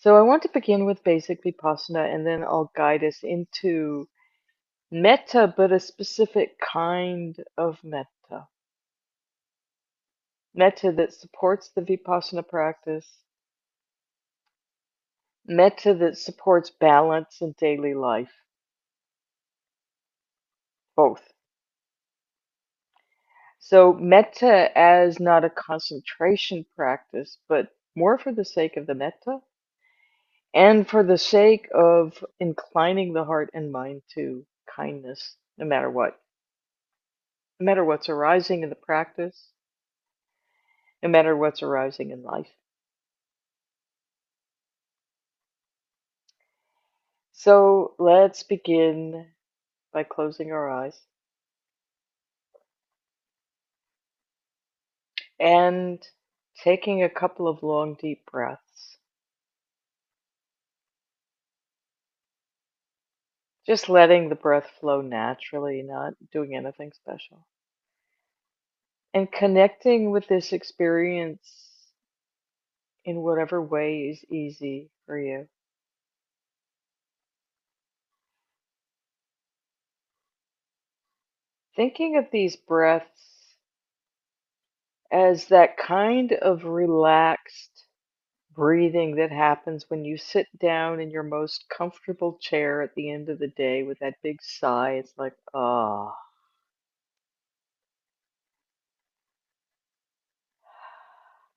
So I want to begin with basic vipassana, and then I'll guide us into metta, but a specific kind of metta. Metta that supports the vipassana practice, metta that supports balance in daily life, both. So metta as not a concentration practice, but more for the sake of the metta and for the sake of inclining the heart and mind to kindness, no matter what. No matter what's arising in the practice, no matter what's arising in life. So let's begin by closing our eyes and taking a couple of long, deep breaths. Just letting the breath flow naturally, not doing anything special. And connecting with this experience in whatever way is easy for you. Thinking of these breaths as that kind of relaxed breathing that happens when you sit down in your most comfortable chair at the end of the day with that big sigh. It's like, ah.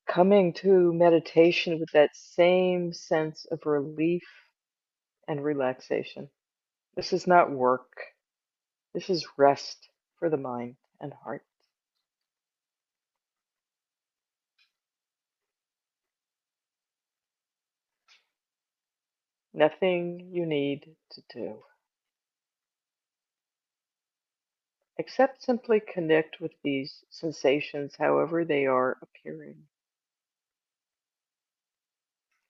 Coming to meditation with that same sense of relief and relaxation. This is not work. This is rest for the mind and heart. Nothing you need to do except simply connect with these sensations however they are appearing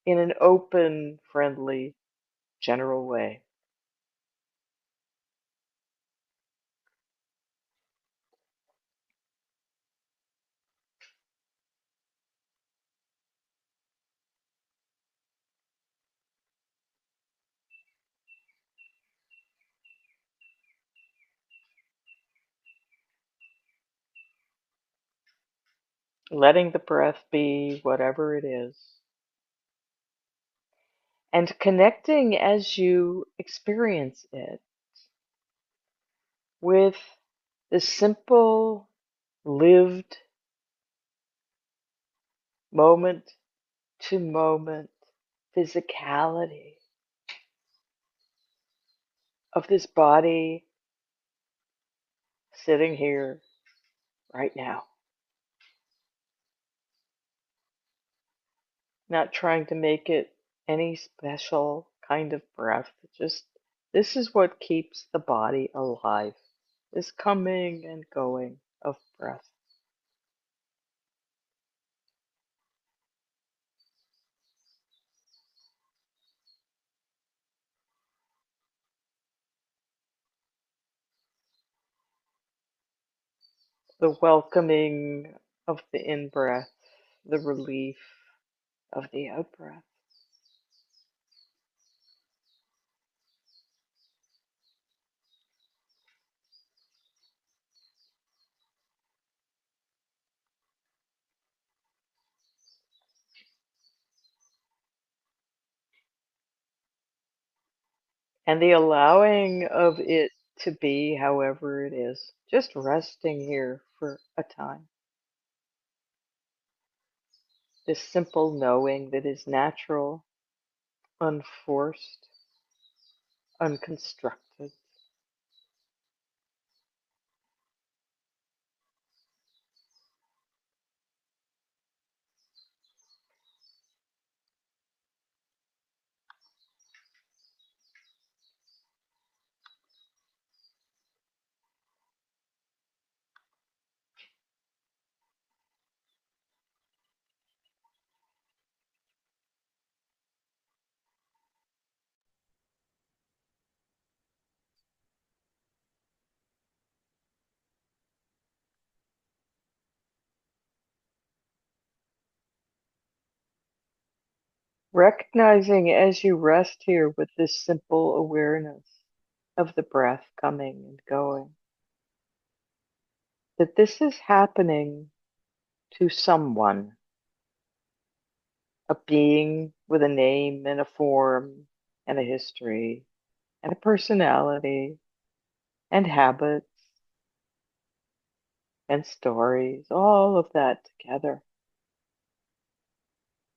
in an open, friendly, general way. Letting the breath be whatever it is, and connecting as you experience it with the simple, lived, moment to moment physicality of this body sitting here right now. Not trying to make it any special kind of breath. Just this is what keeps the body alive. This coming and going of breath. The welcoming of the in breath, the relief of the out breath. And the allowing of it to be however it is. Just resting here for a time. This simple knowing that is natural, unforced, unconstructed. Recognizing as you rest here with this simple awareness of the breath coming and going, that this is happening to someone, a being with a name and a form and a history and a personality and habits and stories, all of that together.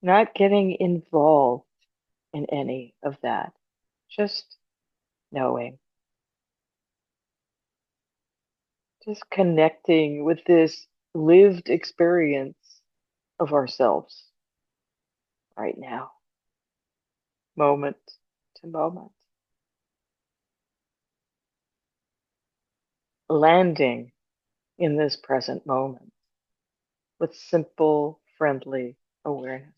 Not getting involved in any of that, just knowing, just connecting with this lived experience of ourselves right now, moment to moment. Landing in this present moment with simple, friendly awareness.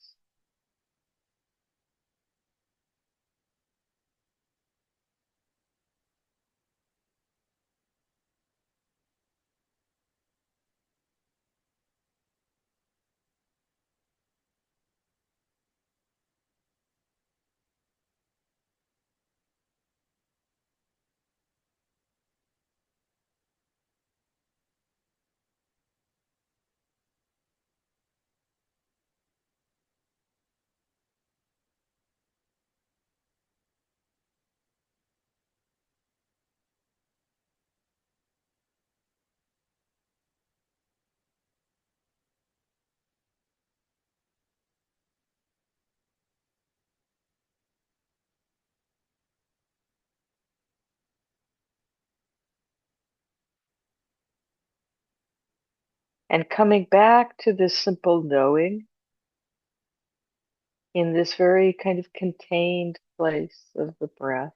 And coming back to this simple knowing in this very kind of contained place of the breath,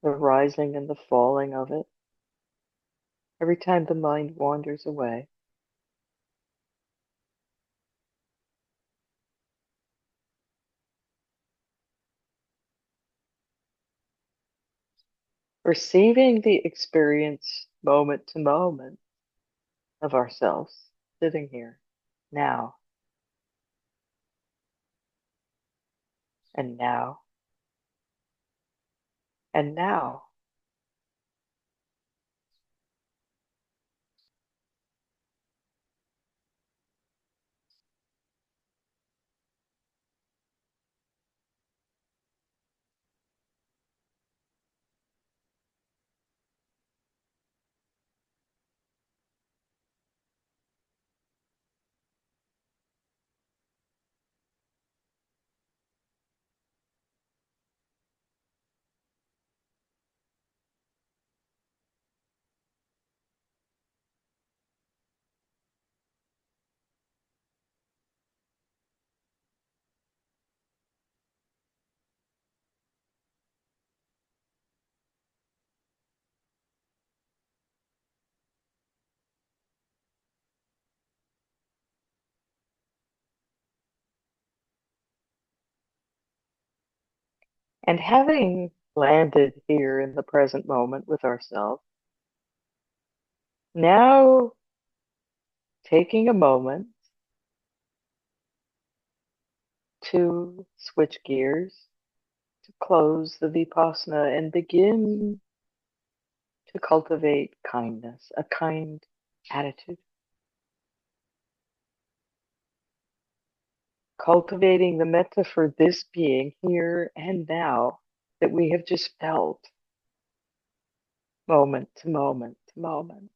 the rising and the falling of it, every time the mind wanders away. Receiving the experience moment to moment of ourselves sitting here now and now and now. And having landed here in the present moment with ourselves, now taking a moment to switch gears, to close the vipassanā and begin to cultivate kindness, a kind attitude. Cultivating the metta for this being here and now that we have just felt moment to moment to moment.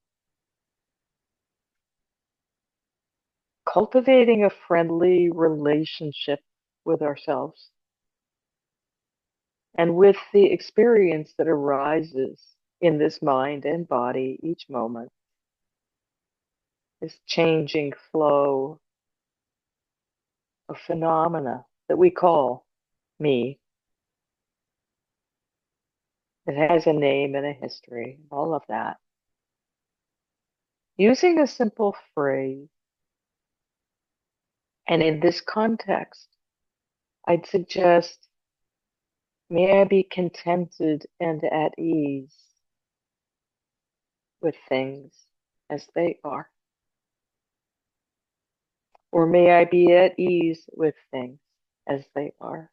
Cultivating a friendly relationship with ourselves and with the experience that arises in this mind and body each moment, this changing flow of phenomena that we call me. It has a name and a history, all of that. Using a simple phrase, and in this context, I'd suggest, may I be contented and at ease with things as they are. Or may I be at ease with things as they are.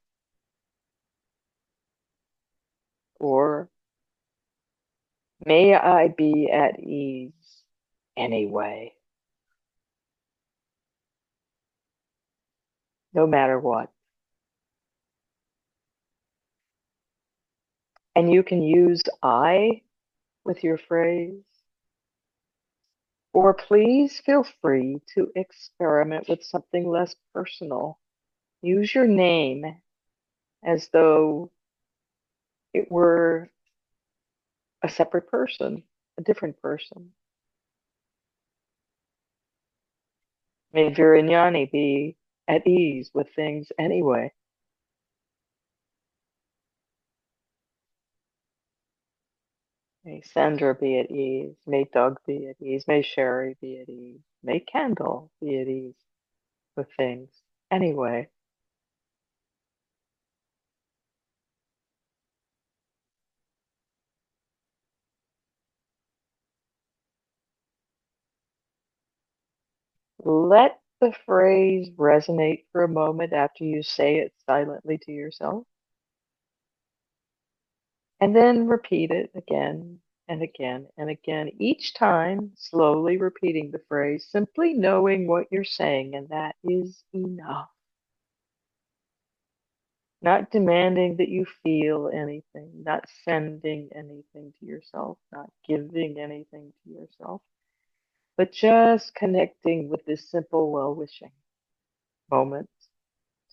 Or may I be at ease anyway, no matter what. And you can use I with your phrase, or please feel free to experiment with something less personal. Use your name as though it were a separate person, a different person. May Virañāṇi be at ease with things anyway. May Sandra be at ease. May Doug be at ease. May Sherry be at ease. May Kendall be at ease with things anyway. Let the phrase resonate for a moment after you say it silently to yourself. And then repeat it again and again and again, each time slowly repeating the phrase, simply knowing what you're saying, and that is enough. Not demanding that you feel anything, not sending anything to yourself, not giving anything to yourself, but just connecting with this simple well-wishing, moment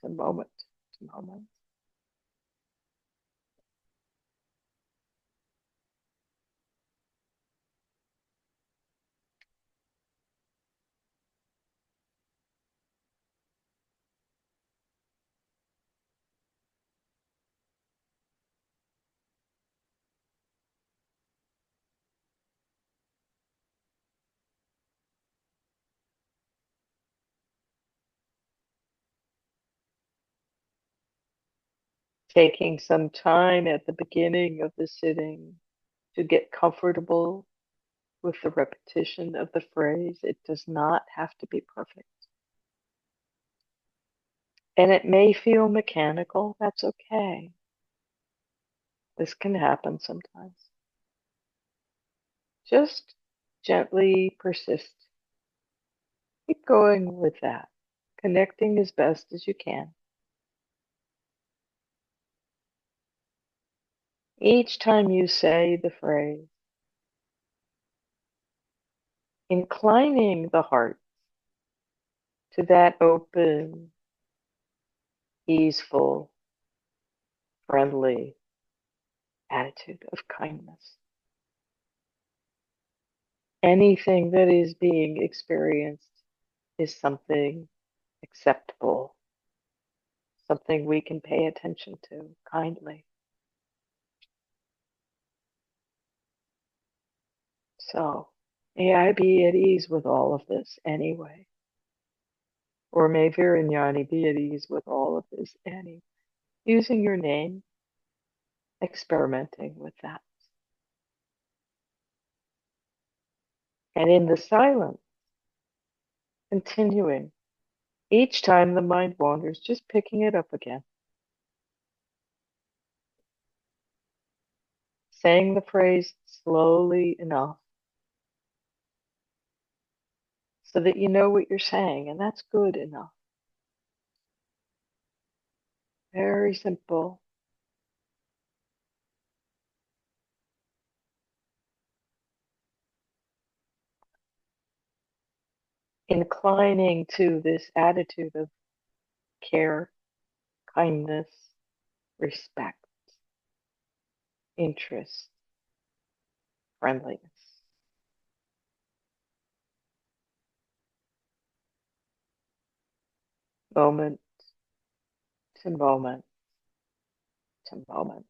to moment to moment. Taking some time at the beginning of the sitting to get comfortable with the repetition of the phrase. It does not have to be perfect. And it may feel mechanical. That's okay. This can happen sometimes. Just gently persist. Keep going with that, connecting as best as you can. Each time you say the phrase, inclining the heart to that open, easeful, friendly attitude of kindness. Anything that is being experienced is something acceptable, something we can pay attention to kindly. So, may I be at ease with all of this anyway. Or may Virañāṇi be at ease with all of this anyway. Using your name, experimenting with that. And in the silence, continuing. Each time the mind wanders, just picking it up again. Saying the phrase slowly enough so that you know what you're saying, and that's good enough. Very simple. Inclining to this attitude of care, kindness, respect, interest, friendliness. Moment to moment to moment.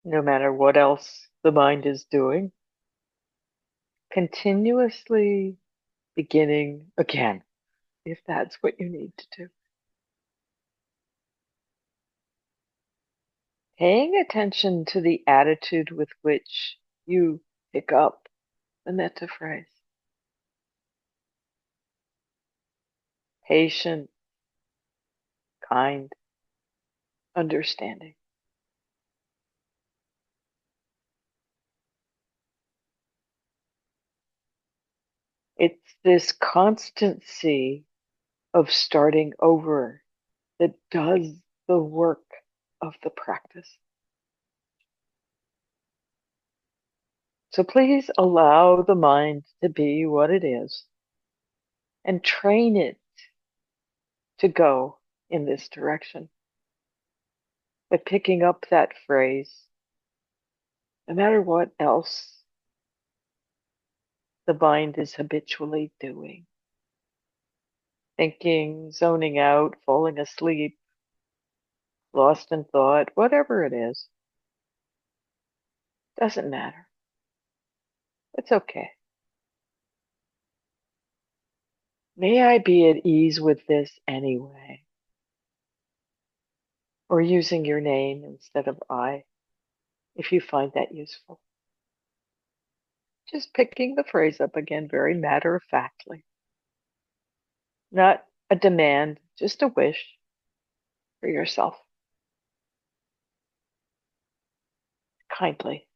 no matter what else the mind is doing, continuously beginning again, if that's what you need to do. Paying attention to the attitude with which you pick up the metta phrase. Patient, kind, understanding. It's this constancy of starting over that does the work of the practice. So please allow the mind to be what it is and train it to go in this direction by picking up that phrase, no matter what else the mind is habitually doing. Thinking, zoning out, falling asleep, lost in thought, whatever it is, doesn't matter. It's okay. May I be at ease with this anyway. Or using your name instead of I, if you find that useful. Just picking the phrase up again very matter-of-factly. Not a demand, just a wish for yourself. Kindly.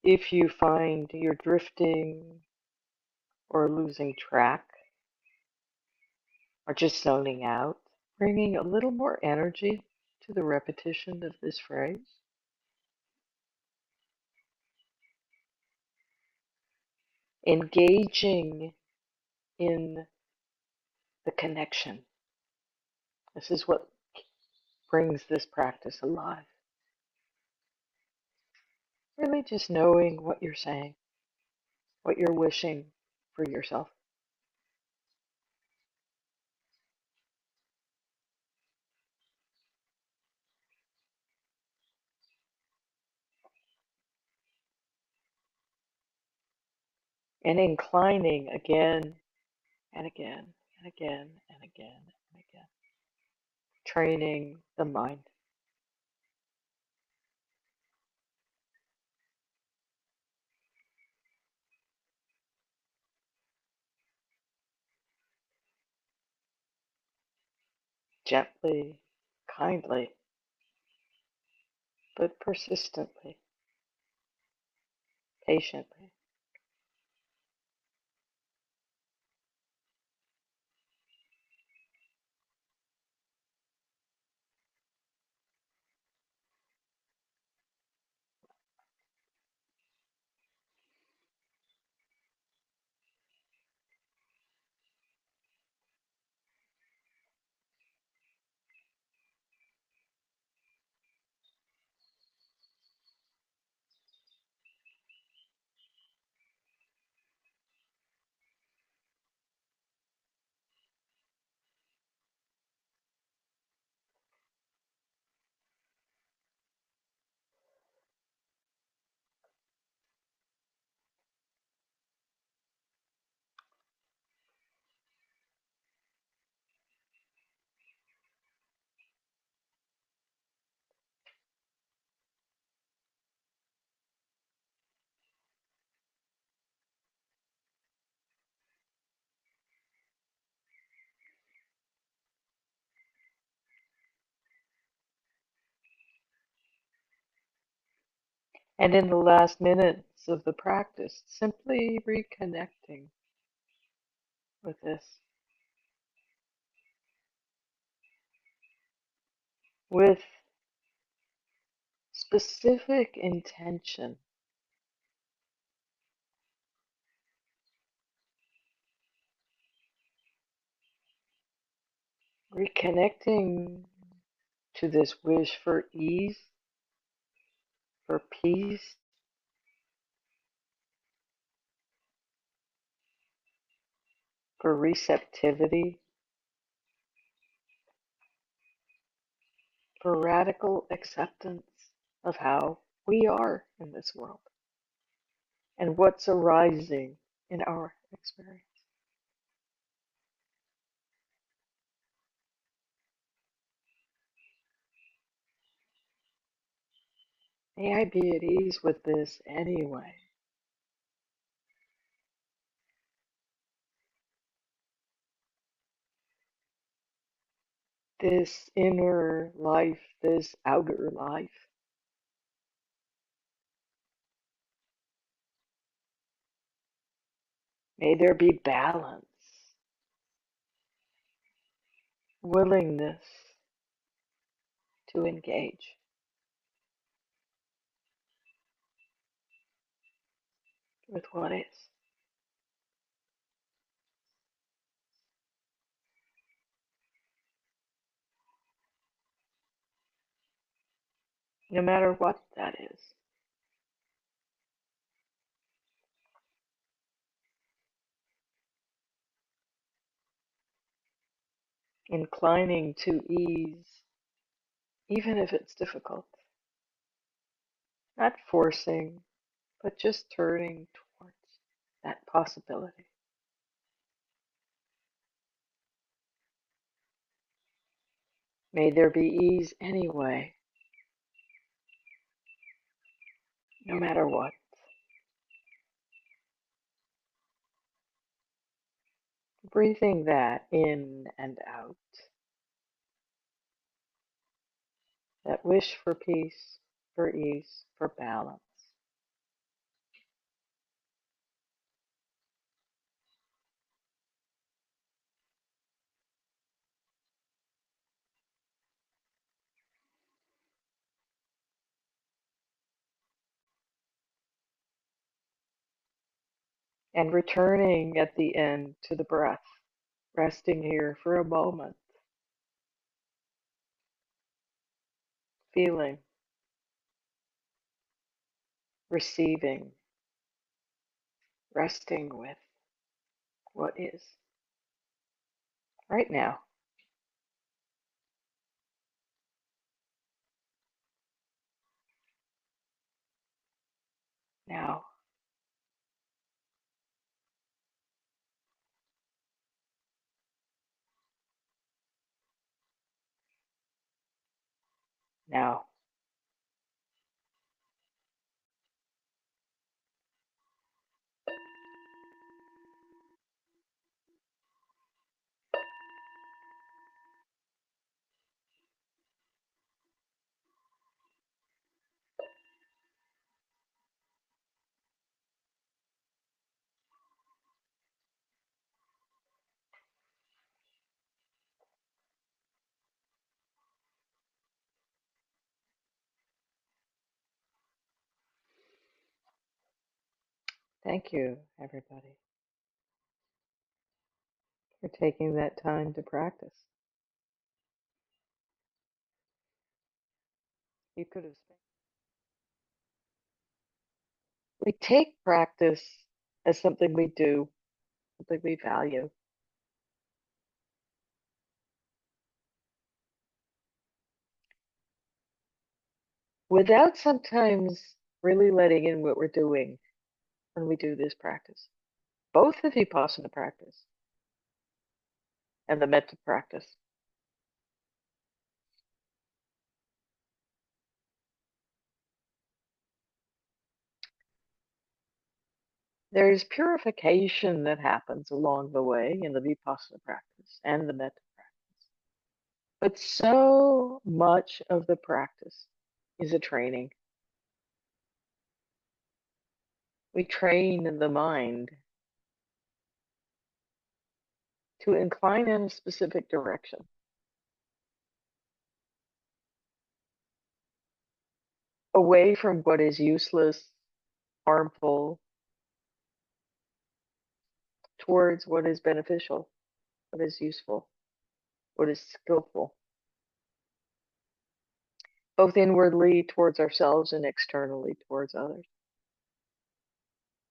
if you find you're drifting or losing track or just zoning out, bringing a little more energy to the repetition of this phrase, engaging in the connection. This is what brings this practice alive. Really just knowing what you're saying, what you're wishing for yourself. And inclining again and again and again and again and again. Training the mind. Gently, kindly, but persistently, patiently. And in the last minutes of the practice, simply reconnecting with this, with specific intention, reconnecting to this wish for ease, for peace, for receptivity, for radical acceptance of how we are in this world and what's arising in our experience. May I be at ease with this anyway. This inner life, this outer life. May there be balance, willingness to engage with what is. No matter what that is. Inclining to ease, even if it's difficult. Not forcing, but just turning towards that possibility. May there be ease anyway, no matter what. Breathing that in and out. That wish for peace, for ease, for balance. and returning at the end to the breath, resting here for a moment, feeling, receiving, resting with what is right now. Now, now, thank you, everybody, for taking that time to practice. You could have spent. We take practice as something we do, something we value. Without sometimes really letting in what we're doing when we do this practice, both the vipassana practice and the metta practice. There's purification that happens along the way in the vipassana practice and the metta practice. But so much of the practice is a training. We train in the mind to incline in a specific direction, away from what is useless, harmful, towards what is beneficial, what is useful, what is skillful, both inwardly towards ourselves and externally towards others.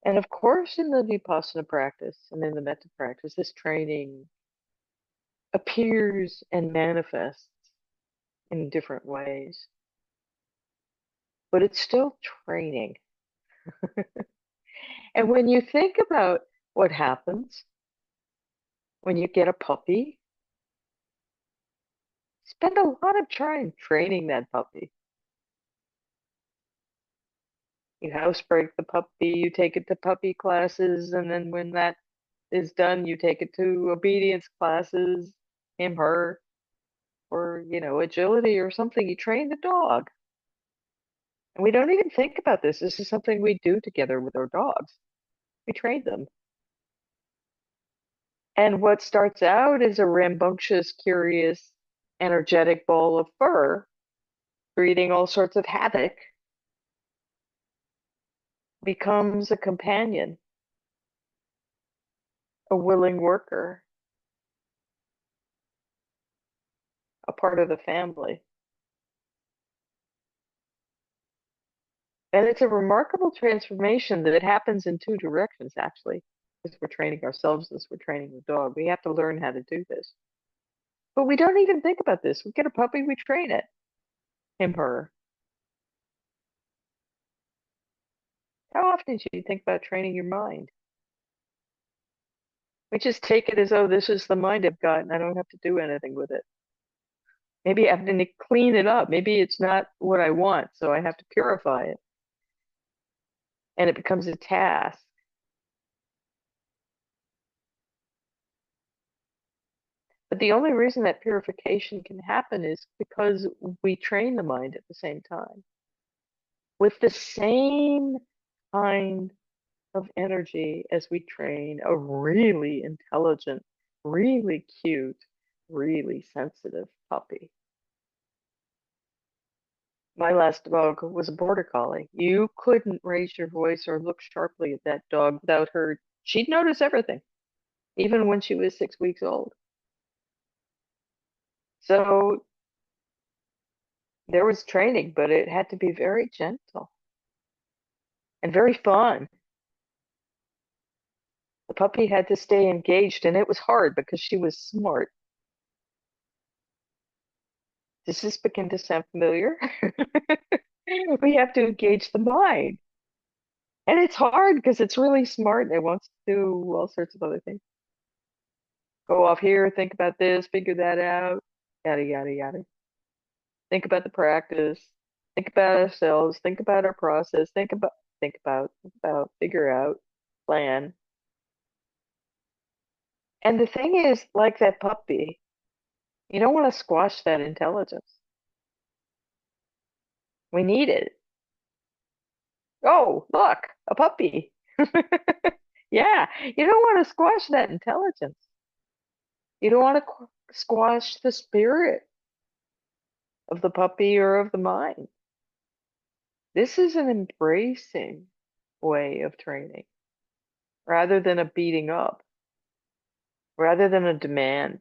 And of course, in the vipassana practice and in the metta practice, this training appears and manifests in different ways, but it's still training. And when you think about what happens when you get a puppy, spend a lot of time training that puppy. You housebreak the puppy, you take it to puppy classes, and then when that is done, you take it to obedience classes, him, her, or, agility or something. You train the dog. And we don't even think about this. This is something we do together with our dogs. We train them. And what starts out as a rambunctious, curious, energetic ball of fur, breeding all sorts of havoc, becomes a companion, a willing worker, a part of the family. And it's a remarkable transformation that it happens in two directions, actually. As we're training ourselves, as we're training the dog. We have to learn how to do this. But we don't even think about this. We get a puppy, we train it. Him, her. How often do you think about training your mind? We just take it as, oh, this is the mind I've got, and I don't have to do anything with it. Maybe I have to clean it up. Maybe it's not what I want, so I have to purify it. And it becomes a task. But the only reason that purification can happen is because we train the mind at the same time with the same kind of energy as we train a really intelligent, really cute, really sensitive puppy. My last dog was a border collie. You couldn't raise your voice or look sharply at that dog without her She'd notice everything, even when she was 6 weeks old. So there was training, but it had to be very gentle and very fun. The puppy had to stay engaged, and it was hard because she was smart. Does this begin to sound familiar? We have to engage the mind. And it's hard because it's really smart and it wants to do all sorts of other things. Go off here, think about this, figure that out, yada, yada, yada. Think about the practice, think about ourselves, think about our process, think about, figure out, plan. And the thing is, like that puppy, you don't want to squash that intelligence. We need it. Oh, look, a puppy. Yeah, you don't want to squash that intelligence. You don't want to squash the spirit of the puppy or of the mind. This is an embracing way of training rather than a beating up, rather than a demand.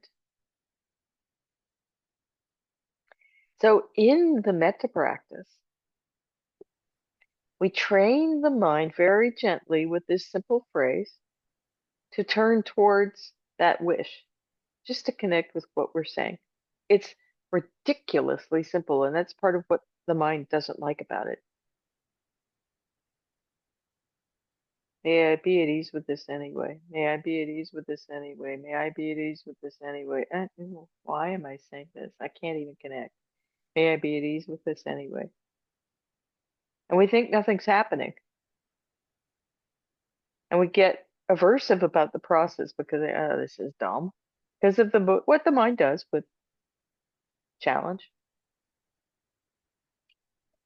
So in the metta practice, we train the mind very gently with this simple phrase to turn towards that wish, just to connect with what we're saying. It's ridiculously simple, and that's part of what the mind doesn't like about it. May I be at ease with this anyway. May I be at ease with this anyway. May I be at ease with this anyway. Why am I saying this? I can't even connect. May I be at ease with this anyway. And we think nothing's happening. And we get aversive about the process because this is dumb. Because of what the mind does with challenge.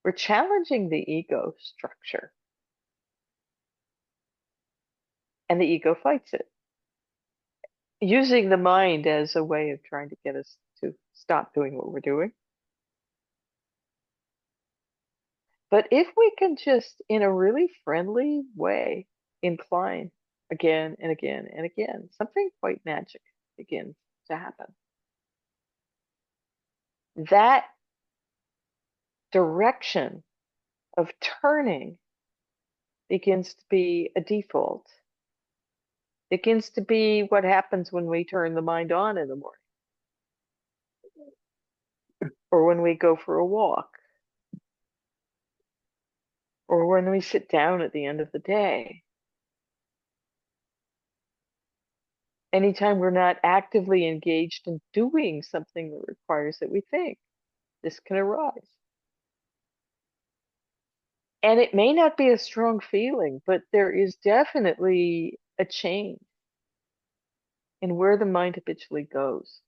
We're challenging the ego structure. And the ego fights it, using the mind as a way of trying to get us to stop doing what we're doing. But if we can just, in a really friendly way, incline again and again and again, something quite magic begins to happen. That direction of turning begins to be a default, begins to be what happens when we turn the mind on in the morning, or when we go for a walk, or when we sit down at the end of the day. Anytime we're not actively engaged in doing something that requires that we think, this can arise. And it may not be a strong feeling, but there is definitely a change in where the mind habitually goes.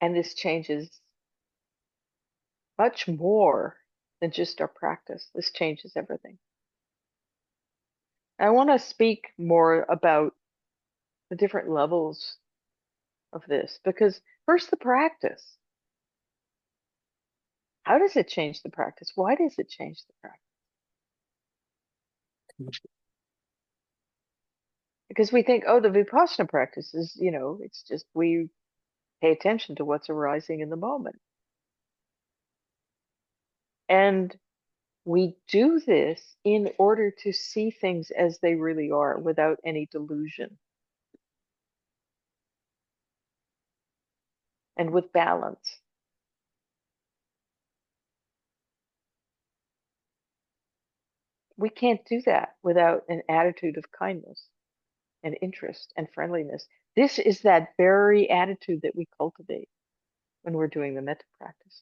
And this changes much more than just our practice. This changes everything. I want to speak more about the different levels of this because first, the practice. How does it change the practice? Why does it change the practice? Because we think, oh, the vipassana practice is, it's just we pay attention to what's arising in the moment. And we do this in order to see things as they really are without any delusion and with balance. We can't do that without an attitude of kindness and interest and friendliness. This is that very attitude that we cultivate when we're doing the metta practice.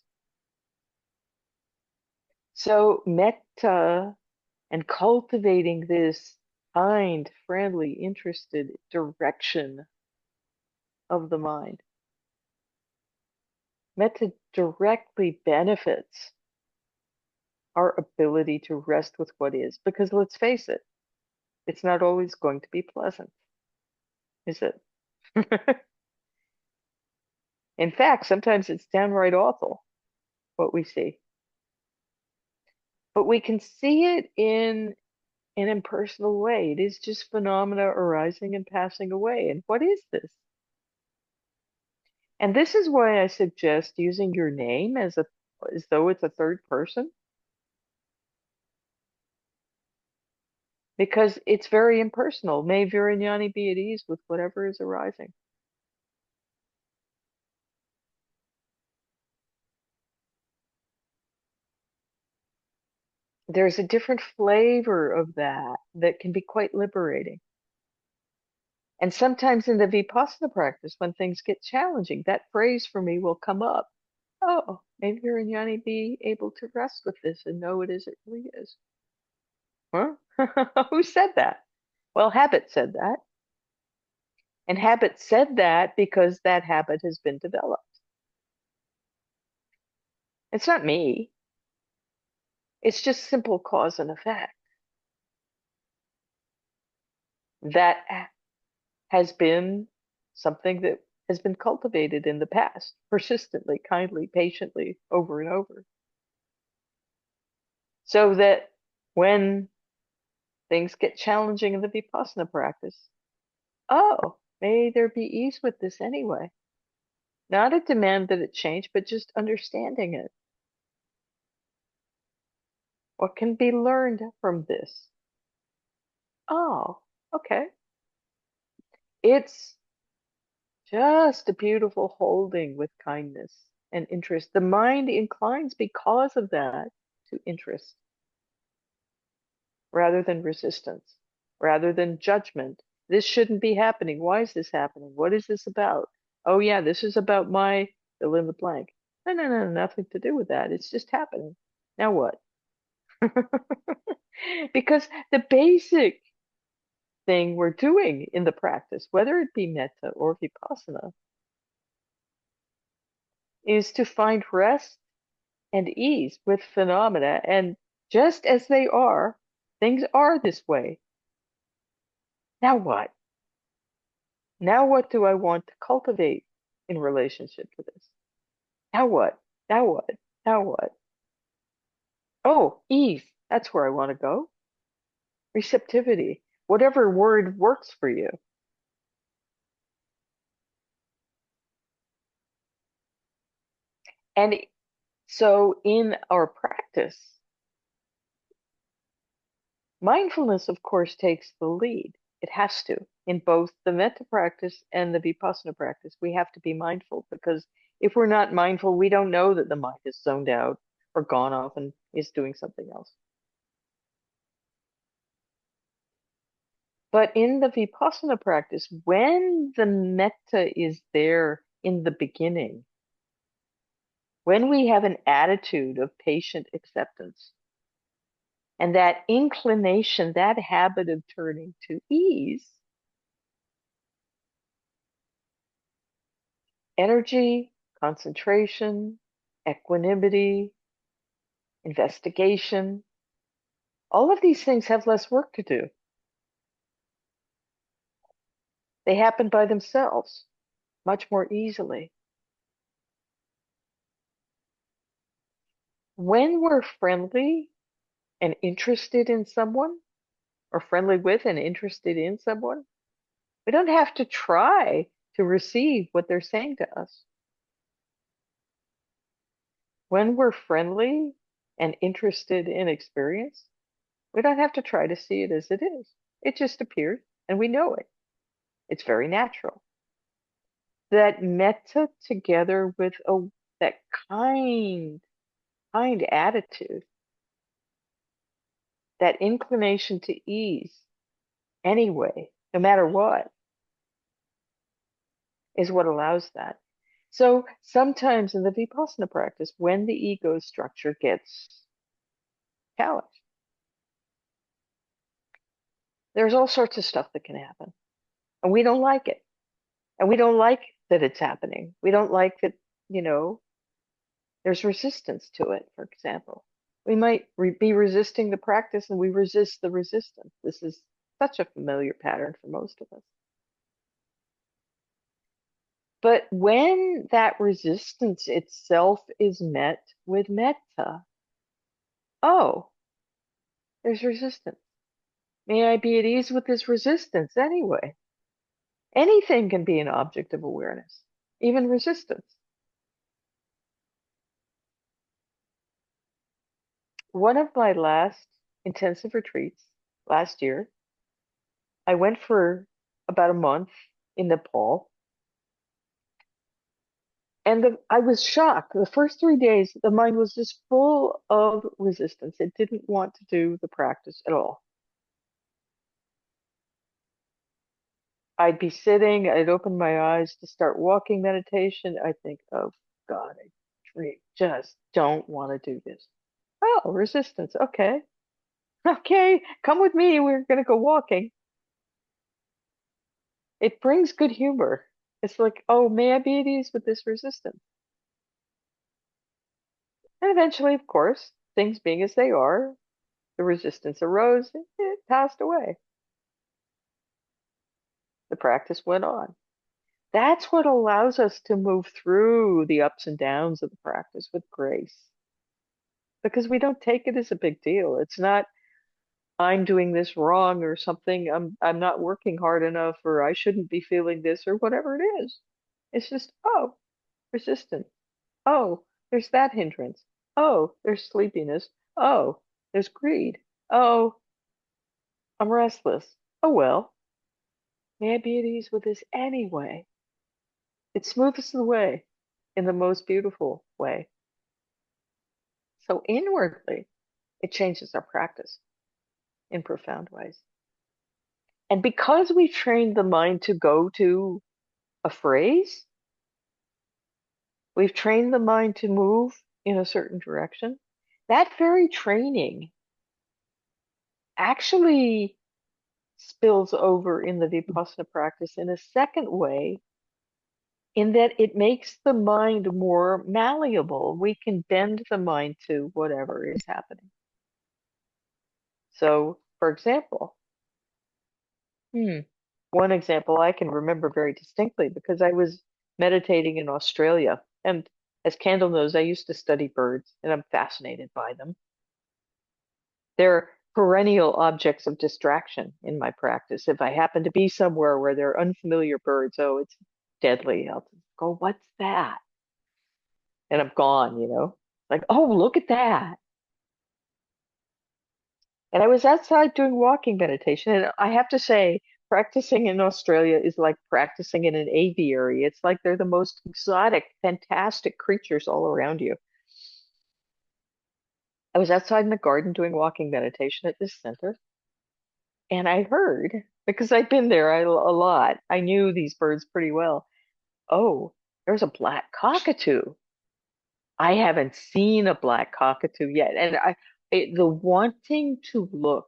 So metta and cultivating this kind, friendly, interested direction of the mind. Metta directly benefits our ability to rest with what is, because let's face it, it's not always going to be pleasant, is it? In fact, sometimes it's downright awful what we see. But we can see it in an impersonal way. It is just phenomena arising and passing away. And what is this? And this is why I suggest using your name as though it's a third person, because it's very impersonal. May Virañāṇi be at ease with whatever is arising. There's a different flavor of that can be quite liberating. And sometimes in the vipassana practice, when things get challenging, that phrase for me will come up. Oh, may Virañāṇi be able to rest with this and know it as it really is. Huh? Who said that? Well, habit said that. And habit said that because that habit has been developed. It's not me. It's just simple cause and effect. That has been something that has been cultivated in the past, persistently, kindly, patiently, over and over. So that when things get challenging in the vipassana practice, oh, may there be ease with this anyway. Not a demand that it change, but just understanding it. What can be learned from this? Oh, okay. It's just a beautiful holding with kindness and interest. The mind inclines because of that to interest rather than resistance, rather than judgment. This shouldn't be happening. Why is this happening? What is this about? Oh, yeah, this is about my fill in the blank. No, nothing to do with that. It's just happening. Now what? Because the basic thing we're doing in the practice, whether it be metta or vipassana, is to find rest and ease with phenomena. And just as they are, things are this way. Now what? Now what do I want to cultivate in relationship to this? Now what? Now what? Now what? Oh, ease. That's where I want to go. Receptivity. Whatever word works for you. And so in our practice, mindfulness, of course, takes the lead. It has to. In both the metta practice and the vipassana practice, we have to be mindful, because if we're not mindful, we don't know that the mind is zoned out or gone off and is doing something else. But in the vipassana practice, when the metta is there in the beginning, when we have an attitude of patient acceptance, and that inclination, that habit of turning to ease, energy, concentration, equanimity, investigation, all of these things have less work to do. They happen by themselves much more easily. When we're friendly and interested in someone, or friendly with and interested in someone, we don't have to try to receive what they're saying to us. When we're friendly and interested in experience, we don't have to try to see it as it is. It just appears and we know it. It's very natural. That metta together with that kind attitude, that inclination to ease anyway, no matter what, is what allows that. So sometimes in the vipassana practice, when the ego structure gets challenged, there's all sorts of stuff that can happen. And we don't like it. And we don't like that it's happening. We don't like that, there's resistance to it, for example. We might be resisting the practice and we resist the resistance. This is such a familiar pattern for most of us. But when that resistance itself is met with metta, oh, There's resistance. May I be at ease with this resistance anyway. Anything can be an object of awareness, even resistance. One of my last intensive retreats last year, I went for about a month in Nepal. And I was shocked. The first 3 days, the mind was just full of resistance. It didn't want to do the practice at all. I'd be sitting, I'd open my eyes to start walking meditation. I think, oh God, just don't want to do this. Oh, resistance. Okay. Okay, come with me. We're going to go walking. It brings good humor. It's like, oh, may I be at ease with this resistance? And eventually, of course, things being as they are, the resistance arose, it passed away. The practice went on. That's what allows us to move through the ups and downs of the practice with grace. Because we don't take it as a big deal. It's not, I'm doing this wrong or something, I'm not working hard enough, or I shouldn't be feeling this, or whatever it is. It's just, oh, resistance. Oh, there's that hindrance. Oh, there's sleepiness. Oh, there's greed. Oh, I'm restless. Oh well, may I be at ease with this anyway. It smooths the way in the most beautiful way. So inwardly, it changes our practice in profound ways. And because we trained the mind to go to a phrase, we've trained the mind to move in a certain direction. That very training actually spills over in the vipassana practice in a second way, in that it makes the mind more malleable. We can bend the mind to whatever is happening. So, for example, one example I can remember very distinctly because I was meditating in Australia. And as Candle knows, I used to study birds and I'm fascinated by them. They're perennial objects of distraction in my practice. If I happen to be somewhere where there are unfamiliar birds, oh, it's deadly. I'll go, what's that? And I'm gone, like, oh, look at that. And I was outside doing walking meditation. And I have to say, practicing in Australia is like practicing in an aviary. It's like they're the most exotic, fantastic creatures all around you. I was outside in the garden doing walking meditation at this center. And I heard, because I'd been there a lot, I knew these birds pretty well. Oh, there's a black cockatoo. I haven't seen a black cockatoo yet. And the wanting to look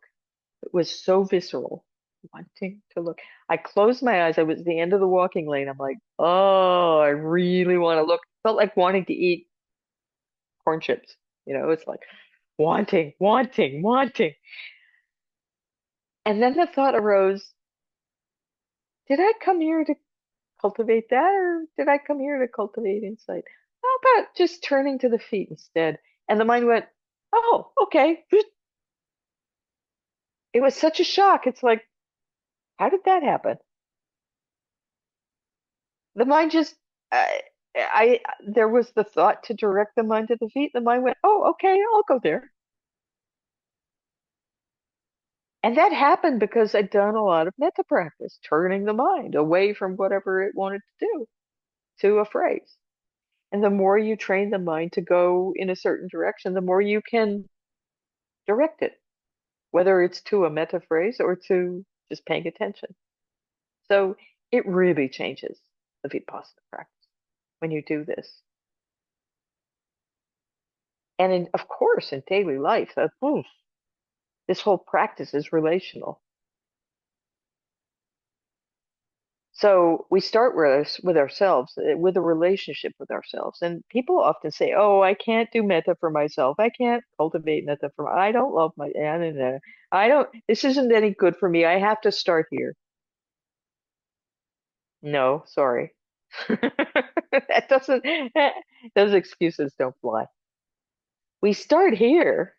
was so visceral, wanting to look. I closed my eyes. I was at the end of the walking lane. I'm like, oh, I really want to look. Felt like wanting to eat corn chips. It's like wanting, wanting, wanting. And then the thought arose, did I come here to cultivate that, or did I come here to cultivate insight? How about just turning to the feet instead? And the mind went, oh, okay. It was such a shock. It's like, how did that happen? The mind just, there was the thought to direct the mind to the feet. The mind went, oh, okay, I'll go there. And that happened because I'd done a lot of metta practice, turning the mind away from whatever it wanted to do to a phrase. And the more you train the mind to go in a certain direction, the more you can direct it, whether it's to a metta phrase or to just paying attention. So it really changes the vipassana practice when you do this. And of course, in daily life, this whole practice is relational. So we start with ourselves, with a relationship with ourselves. And people often say, oh, I can't do metta for myself. I can't cultivate metta I don't love my, I don't, this isn't any good for me. I have to start here. No, sorry. That doesn't, those excuses don't fly. We start here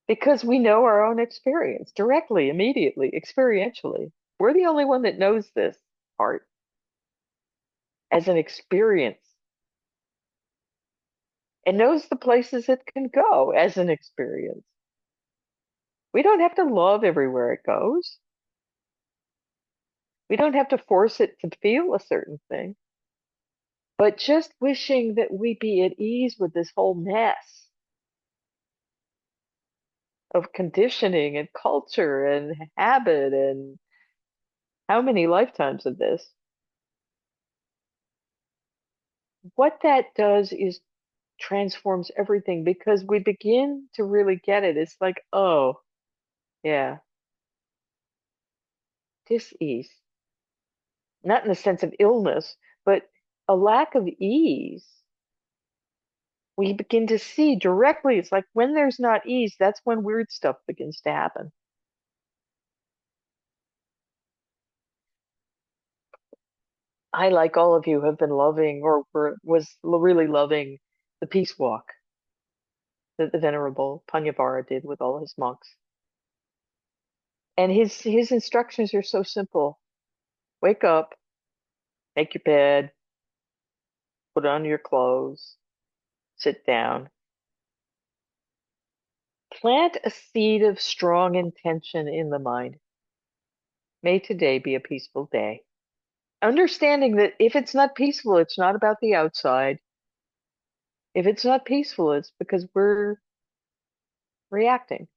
because we know our own experience directly, immediately, experientially. We're the only one that knows this part as an experience and knows the places it can go as an experience. We don't have to love everywhere it goes. We don't have to force it to feel a certain thing. But just wishing that we be at ease with this whole mess of conditioning and culture and habit and how many lifetimes of this. What that does is transforms everything because we begin to really get it. It's like, oh, yeah, dis-ease. Not in the sense of illness, but a lack of ease. We begin to see directly. It's like when there's not ease, that's when weird stuff begins to happen. I, like all of you, have been loving was really loving the peace walk that the Venerable Panyavara did with all his monks. And his instructions are so simple. Wake up, make your bed, put on your clothes, sit down. Plant a seed of strong intention in the mind. May today be a peaceful day. Understanding that if it's not peaceful, it's not about the outside. If it's not peaceful, it's because we're reacting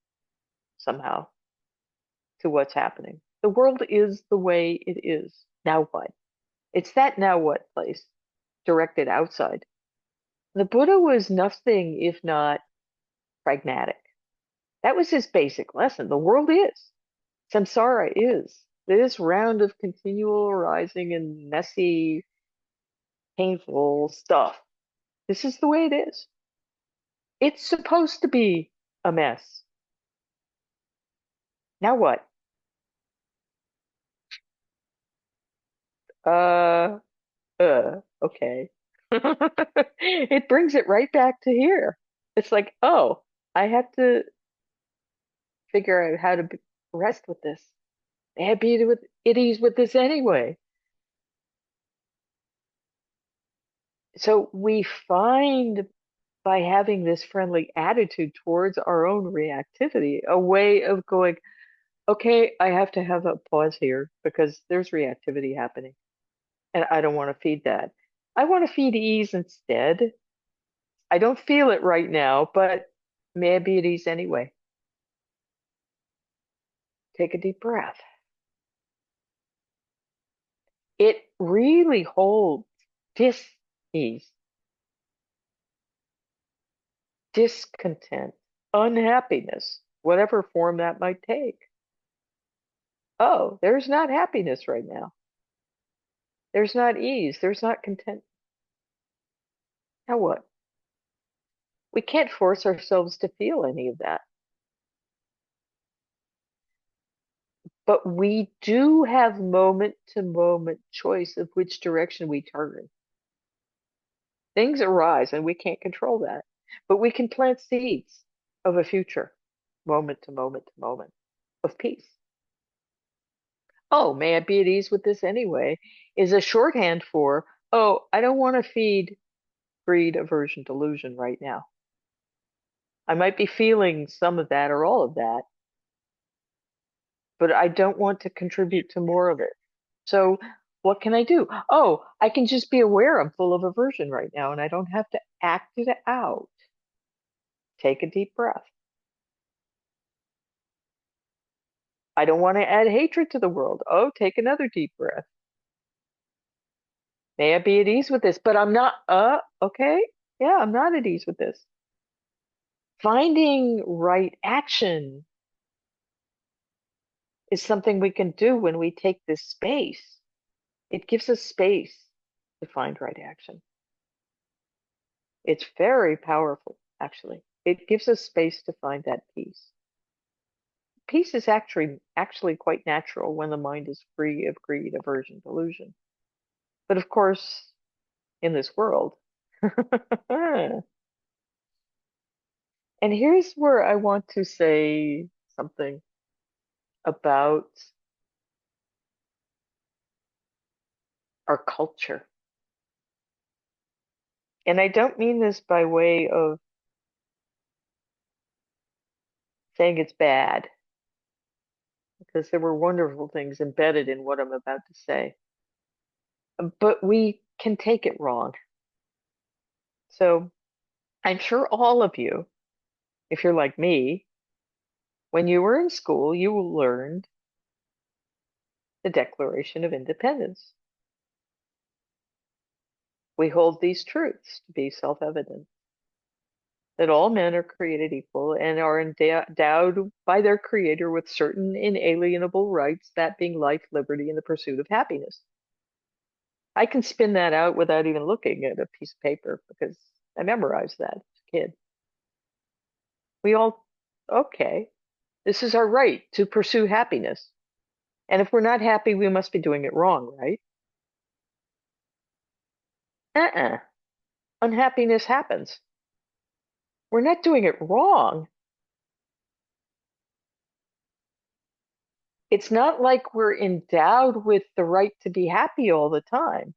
somehow to what's happening. The world is the way it is. Now what? It's that now what place directed outside. The Buddha was nothing if not pragmatic. That was his basic lesson. The world is. Samsara is. This round of continual arising and messy, painful stuff. This is the way it is. It's supposed to be a mess. Now what? Uh, okay. It brings it right back to here. It's like, oh, I have to figure out how to rest with this. May I be with at ease with this anyway. So we find by having this friendly attitude towards our own reactivity, a way of going, okay, I have to have a pause here because there's reactivity happening and I don't want to feed that. I want to feed ease instead. I don't feel it right now, but may I be at ease anyway. Take a deep breath. It really holds dis-ease, discontent, unhappiness, whatever form that might take. Oh, there's not happiness right now. There's not ease. There's not content. Now what? We can't force ourselves to feel any of that. But we do have moment to moment choice of which direction we turn. Things arise and we can't control that. But we can plant seeds of a future, moment to moment to moment, of peace. Oh, may I be at ease with this anyway, is a shorthand for, oh, I don't want to feed greed, aversion, delusion right now. I might be feeling some of that or all of that, but I don't want to contribute to more of it. So what can I do? Oh, I can just be aware I'm full of aversion right now and I don't have to act it out. Take a deep breath. I don't want to add hatred to the world. Oh, take another deep breath. May I be at ease with this? But I'm not, okay. Yeah, I'm not at ease with this. Finding right action is something we can do when we take this space. It gives us space to find right action. It's very powerful, actually. It gives us space to find that peace. Peace is actually quite natural when the mind is free of greed, aversion, delusion. But of course, in this world, And here's where I want to say something about our culture. And I don't mean this by way of saying it's bad, because there were wonderful things embedded in what I'm about to say. But we can take it wrong. So I'm sure all of you, if you're like me, when you were in school, you learned the Declaration of Independence. We hold these truths to be self-evident, that all men are created equal and are endowed by their Creator with certain inalienable rights, that being life, liberty, and the pursuit of happiness. I can spin that out without even looking at a piece of paper because I memorized that as a kid. We all, okay, this is our right to pursue happiness. And if we're not happy, we must be doing it wrong, right? Uh-uh. Unhappiness happens. We're not doing it wrong. It's not like we're endowed with the right to be happy all the time.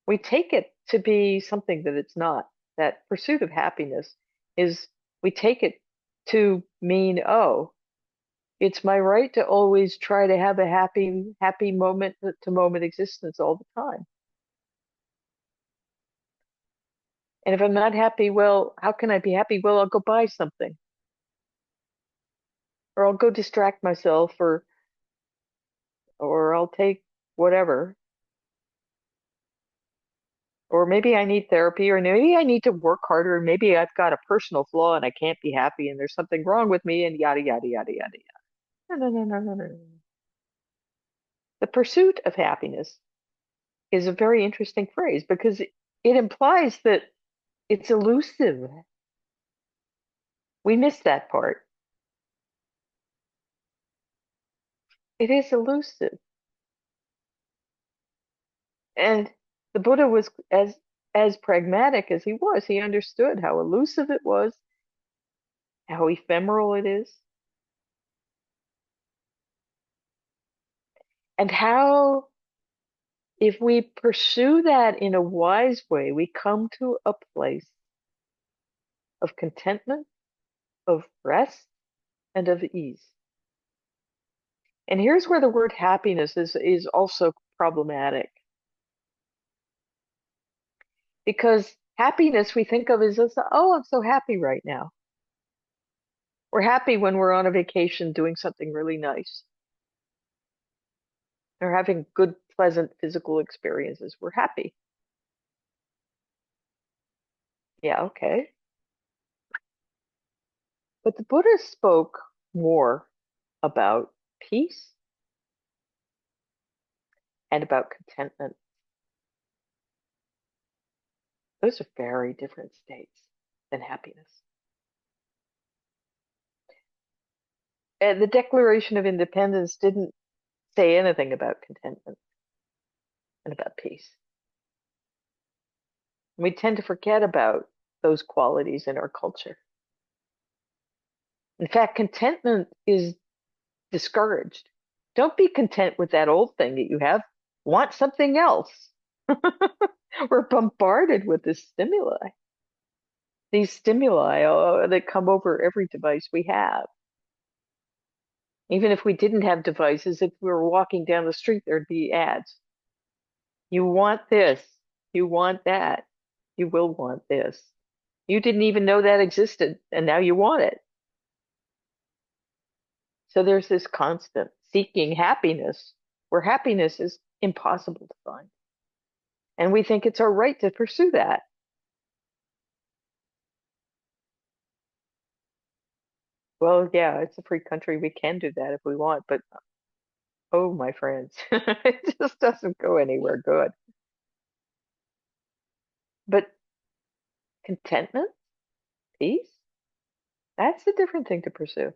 We take it to be something that it's not. That pursuit of happiness is, we take it to mean, oh, it's my right to always try to have a happy moment to moment existence all the time. And if I'm not happy, well, how can I be happy? Well, I'll go buy something. Or I'll go distract myself, or I'll take whatever. Or maybe I need therapy, or maybe I need to work harder, and maybe I've got a personal flaw and I can't be happy and there's something wrong with me, and yada yada yada yada yada. No, no, no, no, no, no. The pursuit of happiness is a very interesting phrase because it implies that it's elusive. We miss that part. It is elusive. And the Buddha was as pragmatic as he was. He understood how elusive it was, how ephemeral it is, and how, if we pursue that in a wise way, we come to a place of contentment, of rest, and of ease. And here's where the word happiness is also problematic. Because happiness we think of as, oh, I'm so happy right now. We're happy when we're on a vacation doing something really nice. Or having good, pleasant physical experiences. We're happy. Yeah, okay. But the Buddha spoke more about peace and about contentment. Those are very different states than happiness. And the Declaration of Independence didn't say anything about contentment and about peace. We tend to forget about those qualities in our culture. In fact, contentment is discouraged. Don't be content with that old thing that you have. Want something else. We're bombarded with this stimuli. These stimuli that come over every device we have. Even if we didn't have devices, if we were walking down the street, there'd be ads. You want this. You want that. You will want this. You didn't even know that existed, and now you want it. So there's this constant seeking happiness, where happiness is impossible to find. And we think it's our right to pursue that. Well, yeah, it's a free country. We can do that if we want, but oh, my friends, it just doesn't go anywhere good. But contentment, peace, that's a different thing to pursue.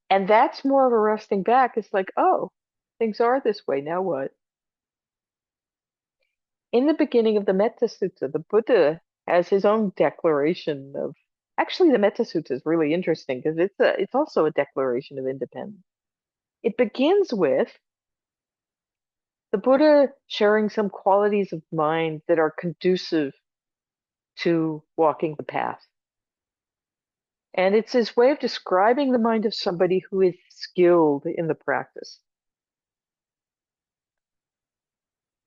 And that's more of a resting back. It's like, oh, things are this way. Now what? In the beginning of the Metta Sutta, the Buddha has his own declaration of. Actually, the Metta Sutta is really interesting because it's also a declaration of independence. It begins with the Buddha sharing some qualities of mind that are conducive to walking the path. And it's his way of describing the mind of somebody who is skilled in the practice.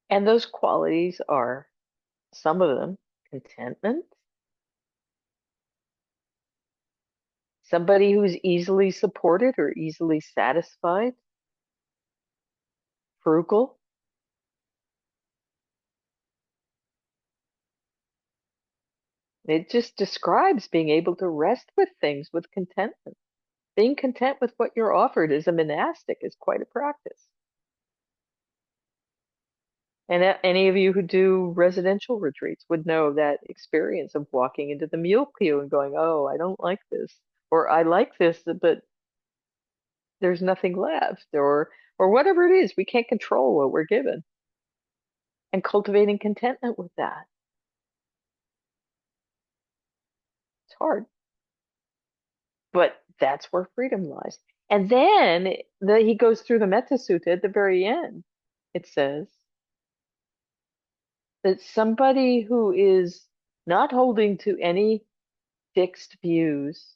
And those qualities are, some of them, contentment, somebody who's easily supported or easily satisfied, frugal. It just describes being able to rest with things with contentment. Being content with what you're offered as a monastic is quite a practice. And any of you who do residential retreats would know that experience of walking into the mule queue and going, oh, I don't like this, or I like this, but there's nothing left, or whatever it is, we can't control what we're given. And cultivating contentment with that. It's hard. But that's where freedom lies. And then he goes through the Metta Sutta at the very end. It says that somebody who is not holding to any fixed views,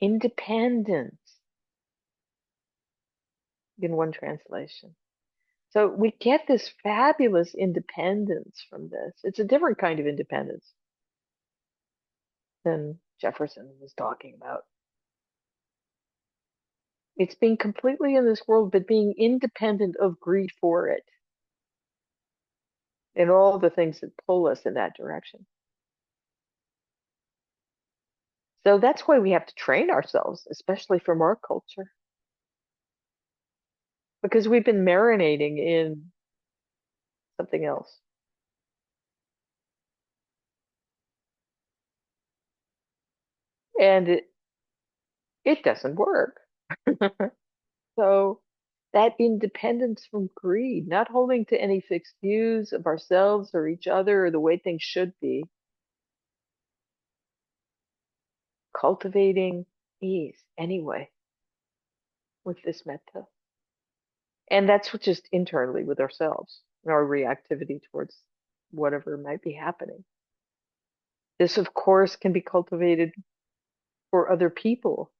independent, in one translation. So we get this fabulous independence from this. It's a different kind of independence than Jefferson was talking about. It's being completely in this world, but being independent of greed for it and all the things that pull us in that direction. So that's why we have to train ourselves, especially from our culture, because we've been marinating in something else. And it doesn't work. So that independence from greed, not holding to any fixed views of ourselves or each other or the way things should be, cultivating ease anyway with this metta. And that's just internally with ourselves and our reactivity towards whatever might be happening. This, of course, can be cultivated for other people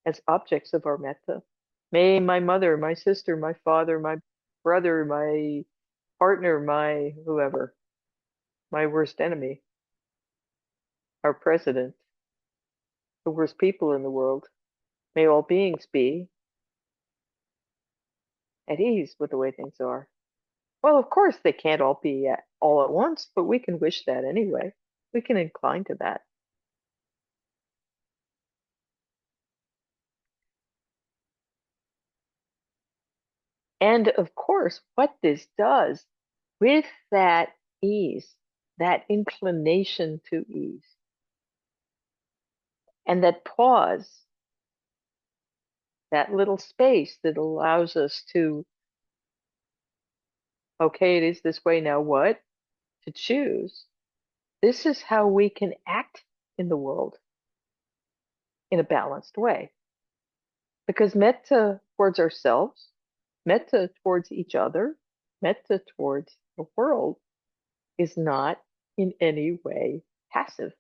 as objects of our metta. May my mother, my sister, my father, my brother, my partner, my whoever, my worst enemy, our president, the worst people in the world, may all beings be at ease with the way things are. Well, of course, they can't all be all at once, but we can wish that anyway. We can incline to that. And of course, what this does with that ease, that inclination to ease, and that pause, that little space that allows us to, okay, it is this way, now what? To choose. This is how we can act in the world in a balanced way. Because metta towards ourselves, metta towards each other, metta towards the world is not in any way passive.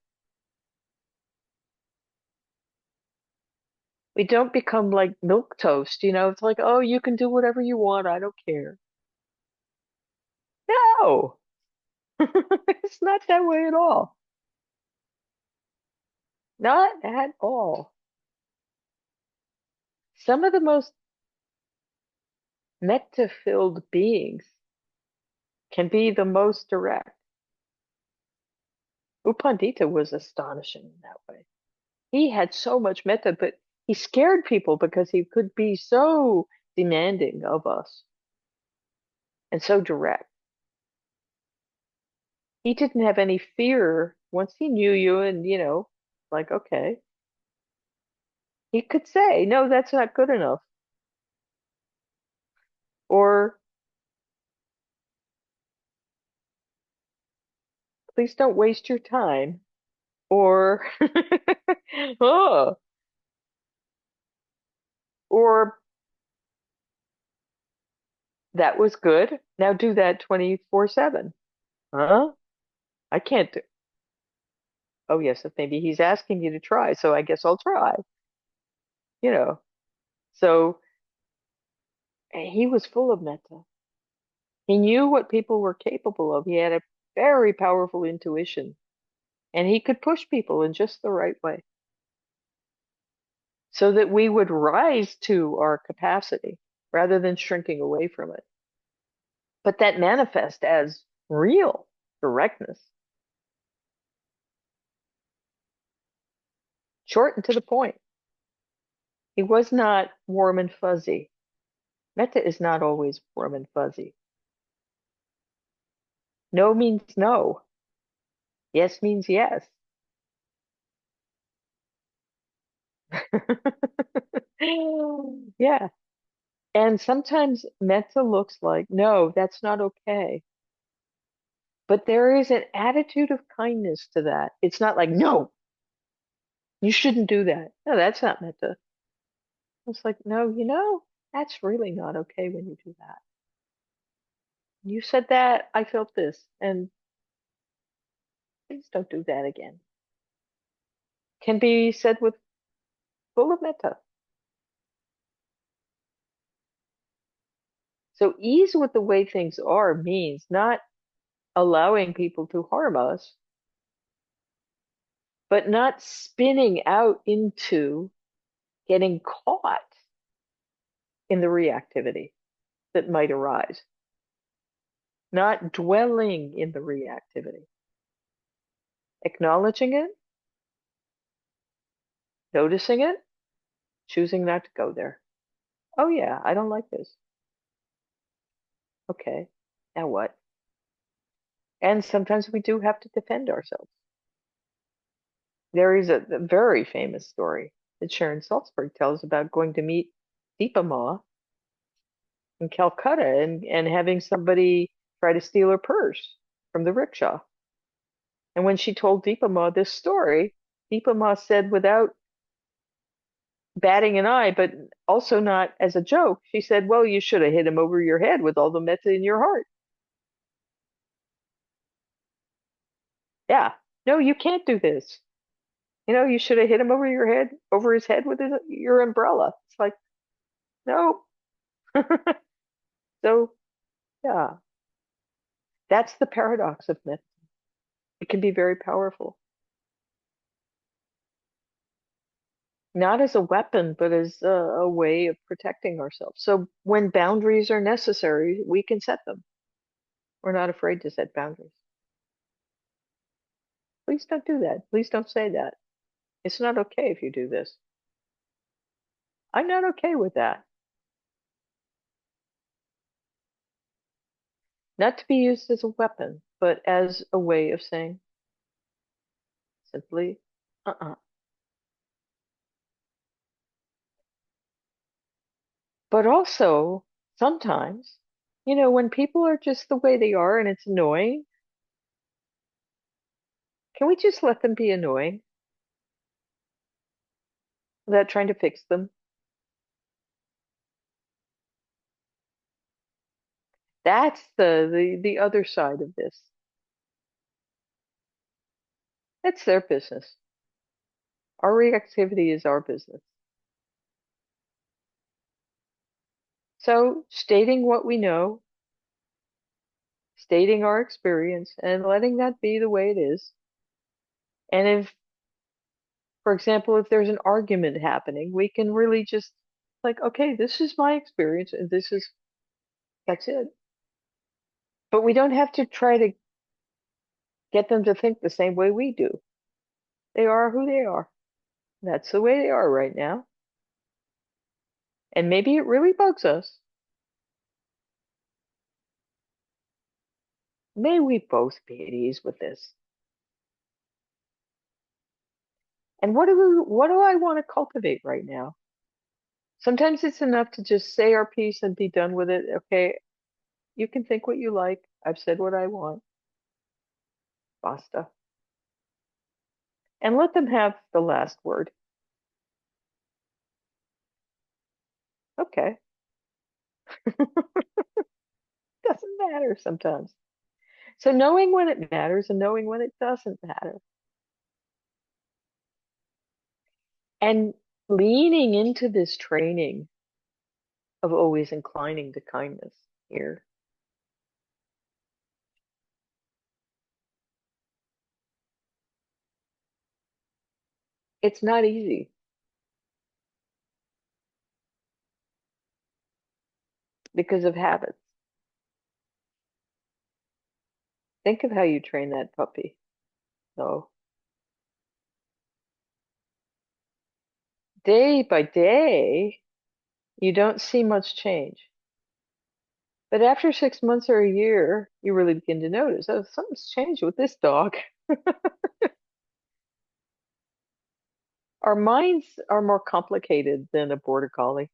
We don't become like milk toast, it's like, oh, you can do whatever you want, I don't care. No, it's not that way at all. Not at all. Some of the most metta-filled beings can be the most direct. U Pandita was astonishing in that way. He had so much metta, but he scared people because he could be so demanding of us and so direct. He didn't have any fear once he knew you and, like, okay. He could say, no, that's not good enough. Or Please don't waste your time. Or, oh, or that was good. Now do that 24/7. Huh? I can't do. Oh, yes, if maybe he's asking you to try, so I guess I'll try, you know. So he was full of metta. He knew what people were capable of. He had a very powerful intuition, and he could push people in just the right way so that we would rise to our capacity rather than shrinking away from it. But that manifests as real directness, short and to the point. He was not warm and fuzzy. Metta is not always warm and fuzzy. No means no. Yes means yes. Yeah. And sometimes metta looks like, no, that's not okay. But there is an attitude of kindness to that. It's not like, no, you shouldn't do that. No, that's not metta. It's like, no, that's really not okay when you do that. You said that, I felt this, and please don't do that again. Can be said with full of metta. So ease with the way things are means not allowing people to harm us, but not spinning out into getting caught in the reactivity that might arise, not dwelling in the reactivity, acknowledging it, noticing it, choosing not to go there. Oh, yeah, I don't like this. Okay, now what? And sometimes we do have to defend ourselves. There is a very famous story that Sharon Salzberg tells about going to meet Deepa Ma in Calcutta and having somebody try to steal her purse from the rickshaw. And when she told Deepa Ma this story, Deepa Ma said, without batting an eye, but also not as a joke, she said, well, you should have hit him over your head with all the metta in your heart. Yeah, no, you can't do this. You should have hit him over his head with your umbrella. It's like, no. So, yeah, that's the paradox of myth. It can be very powerful, not as a weapon, but as a way of protecting ourselves. So when boundaries are necessary, we can set them. We're not afraid to set boundaries. Please don't do that. Please don't say that. It's not okay if you do this. I'm not okay with that. Not to be used as a weapon, but as a way of saying simply, uh-uh. But also, sometimes, when people are just the way they are and it's annoying, can we just let them be annoying without trying to fix them? That's the other side of this. That's their business. Our reactivity is our business. So, stating what we know, stating our experience, and letting that be the way it is. And if, for example, if there's an argument happening, we can really just like, okay, this is my experience, and that's it. But we don't have to try to get them to think the same way we do. They are who they are. That's the way they are right now. And maybe it really bugs us. May we both be at ease with this. And what do I want to cultivate right now? Sometimes it's enough to just say our piece and be done with it. Okay, you can think what you like. I've said what I want. Basta. And let them have the last word. Okay. Doesn't matter sometimes. So knowing when it matters and knowing when it doesn't matter. And leaning into this training of always inclining to kindness here. It's not easy because of habits. Think of how you train that puppy. So day by day, you don't see much change. But after 6 months or a year, you really begin to notice, oh, something's changed with this dog. Our minds are more complicated than a border collie.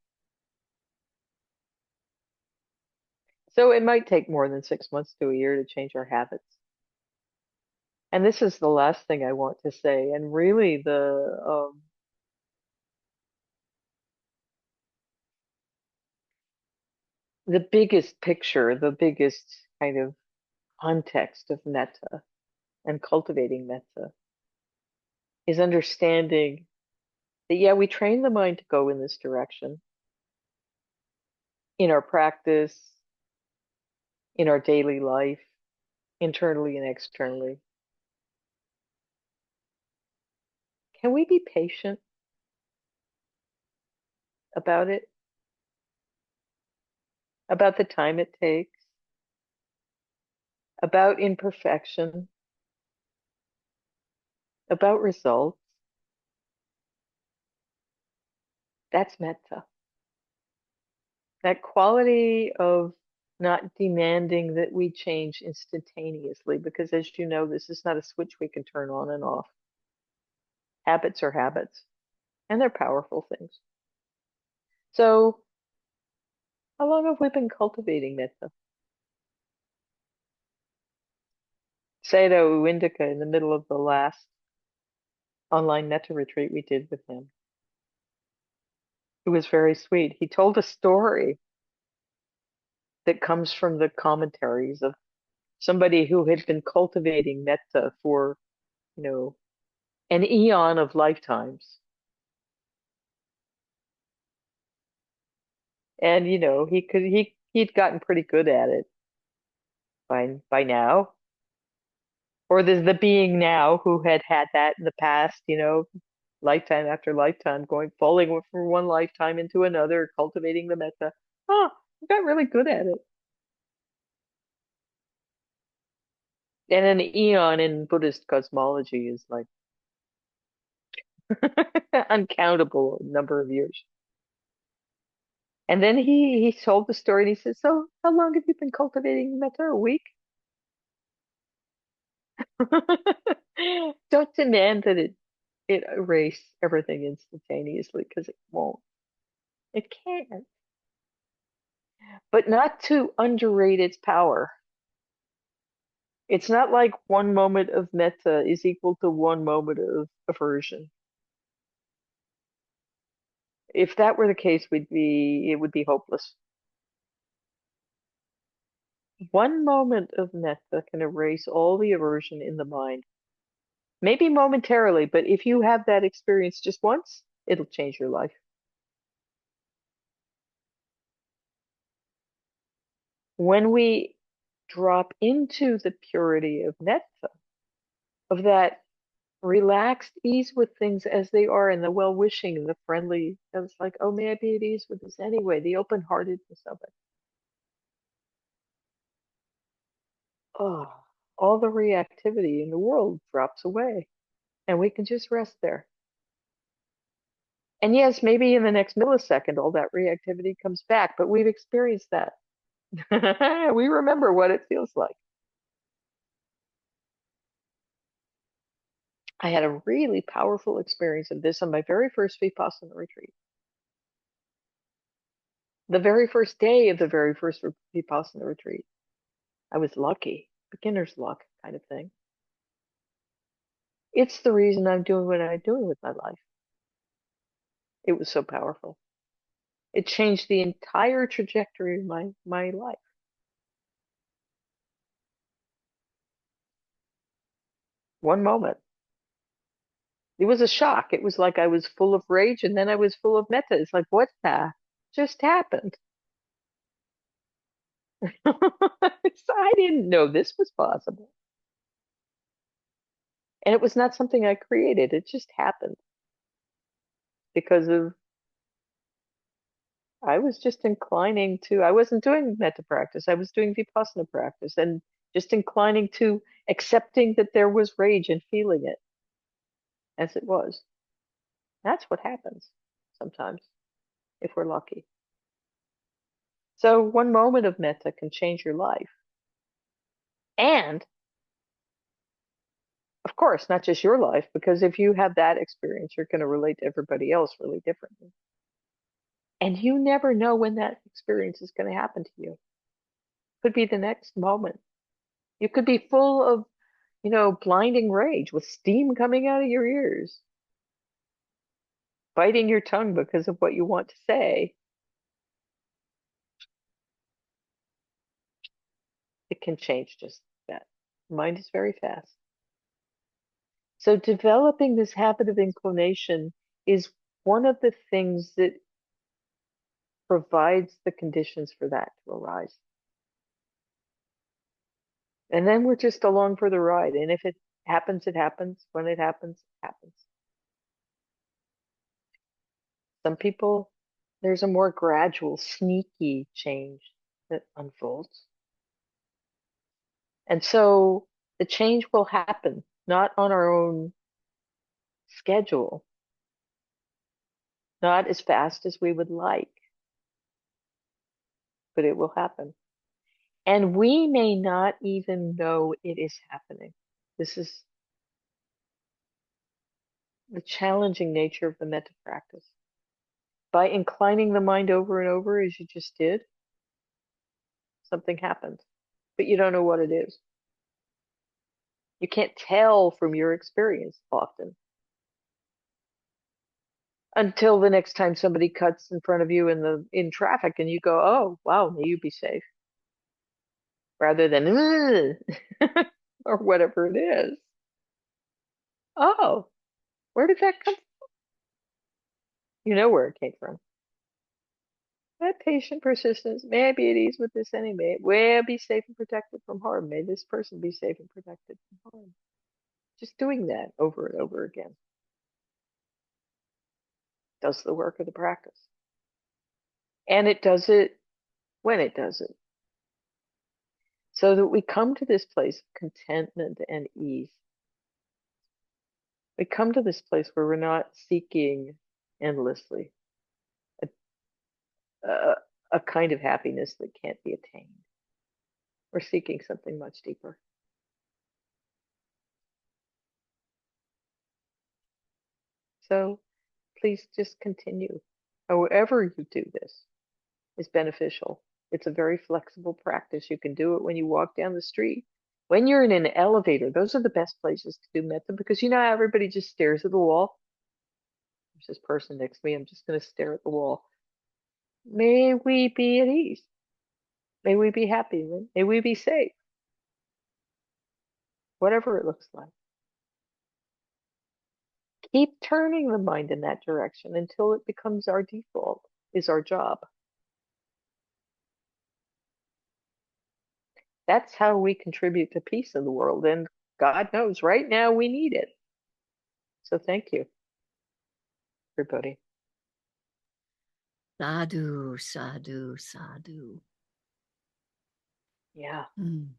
So it might take more than 6 months to a year to change our habits. And this is the last thing I want to say. And really, the biggest picture, the biggest kind of context of metta and cultivating metta is understanding that, yeah, we train the mind to go in this direction in our practice, in our daily life, internally and externally. Can we be patient about it? About the time it takes? About imperfection? About results? That's metta. That quality of not demanding that we change instantaneously, because as you know, this is not a switch we can turn on and off. Habits are habits, and they're powerful things. So, how long have we been cultivating metta? Sayadaw U in the middle of the last online metta retreat we did with him. It was very sweet. He told a story that comes from the commentaries of somebody who had been cultivating metta for, you know, an eon of lifetimes. And, he'd gotten pretty good at it by now. Or there's the being now who had had that in the past, lifetime after lifetime, falling from one lifetime into another, cultivating the metta. Oh, I got really good at it. And an eon in Buddhist cosmology is like uncountable number of years. And then he told the story and he said, "So how long have you been cultivating metta? A week?" Don't demand that it erase everything instantaneously because it won't. It can't. But not to underrate its power. It's not like one moment of metta is equal to one moment of aversion. If that were the case, it would be hopeless. One moment of metta can erase all the aversion in the mind. Maybe momentarily, but if you have that experience just once, it'll change your life. When we drop into the purity of metta, of that relaxed ease with things as they are, and the well-wishing and the friendly, it's like, oh, may I be at ease with this anyway, the open-heartedness of it. Oh, all the reactivity in the world drops away, and we can just rest there. And yes, maybe in the next millisecond, all that reactivity comes back, but we've experienced that. We remember what it feels like. I had a really powerful experience of this on my very first Vipassana retreat. The very first day of the very first Vipassana retreat. I was lucky, beginner's luck kind of thing. It's the reason I'm doing what I'm doing with my life. It was so powerful. It changed the entire trajectory of my life. One moment. It was a shock. It was like I was full of rage and then I was full of metta. It's like, what the just happened? I didn't know this was possible. And it was not something I created. It just happened because of I was just inclining to, I wasn't doing metta practice. I was doing vipassana practice and just inclining to accepting that there was rage and feeling it as it was. That's what happens sometimes if we're lucky. So one moment of metta can change your life. And of course, not just your life, because if you have that experience, you're going to relate to everybody else really differently. And you never know when that experience is going to happen to you. Could be the next moment. You could be full of, blinding rage with steam coming out of your ears, biting your tongue because of what you want to say. It can change just that. Mind is very fast. So developing this habit of inclination is one of the things that provides the conditions for that to arise. And then we're just along for the ride. And if it happens, it happens. When it happens, it happens. Some people, there's a more gradual, sneaky change that unfolds. And so the change will happen, not on our own schedule, not as fast as we would like, but it will happen. And we may not even know it is happening. This is the challenging nature of the metta practice. By inclining the mind over and over, as you just did, something happens, but you don't know what it is. You can't tell from your experience often until the next time somebody cuts in front of you in traffic and you go, "Oh, wow, may you be safe," rather than or whatever it is. Oh, where did that come from? You know where it came from. That patient persistence. May I be at ease with this anyway. May I be safe and protected from harm. May this person be safe and protected from harm. Just doing that over and over again does the work of the practice. And it does it when it does it. So that we come to this place of contentment and ease. We come to this place where we're not seeking endlessly a, a kind of happiness that can't be attained. We're seeking something much deeper. So please just continue. However you do this is beneficial. It's a very flexible practice. You can do it when you walk down the street. When you're in an elevator, those are the best places to do metta because you know how everybody just stares at the wall. There's this person next to me. I'm just going to stare at the wall. May we be at ease. May we be happy. May we be safe. Whatever it looks like. Keep turning the mind in that direction until it becomes our default, is our job. That's how we contribute to peace in the world. And God knows right now we need it. So thank you, everybody. Sadhu, sadhu, sadhu. Yeah. Mm.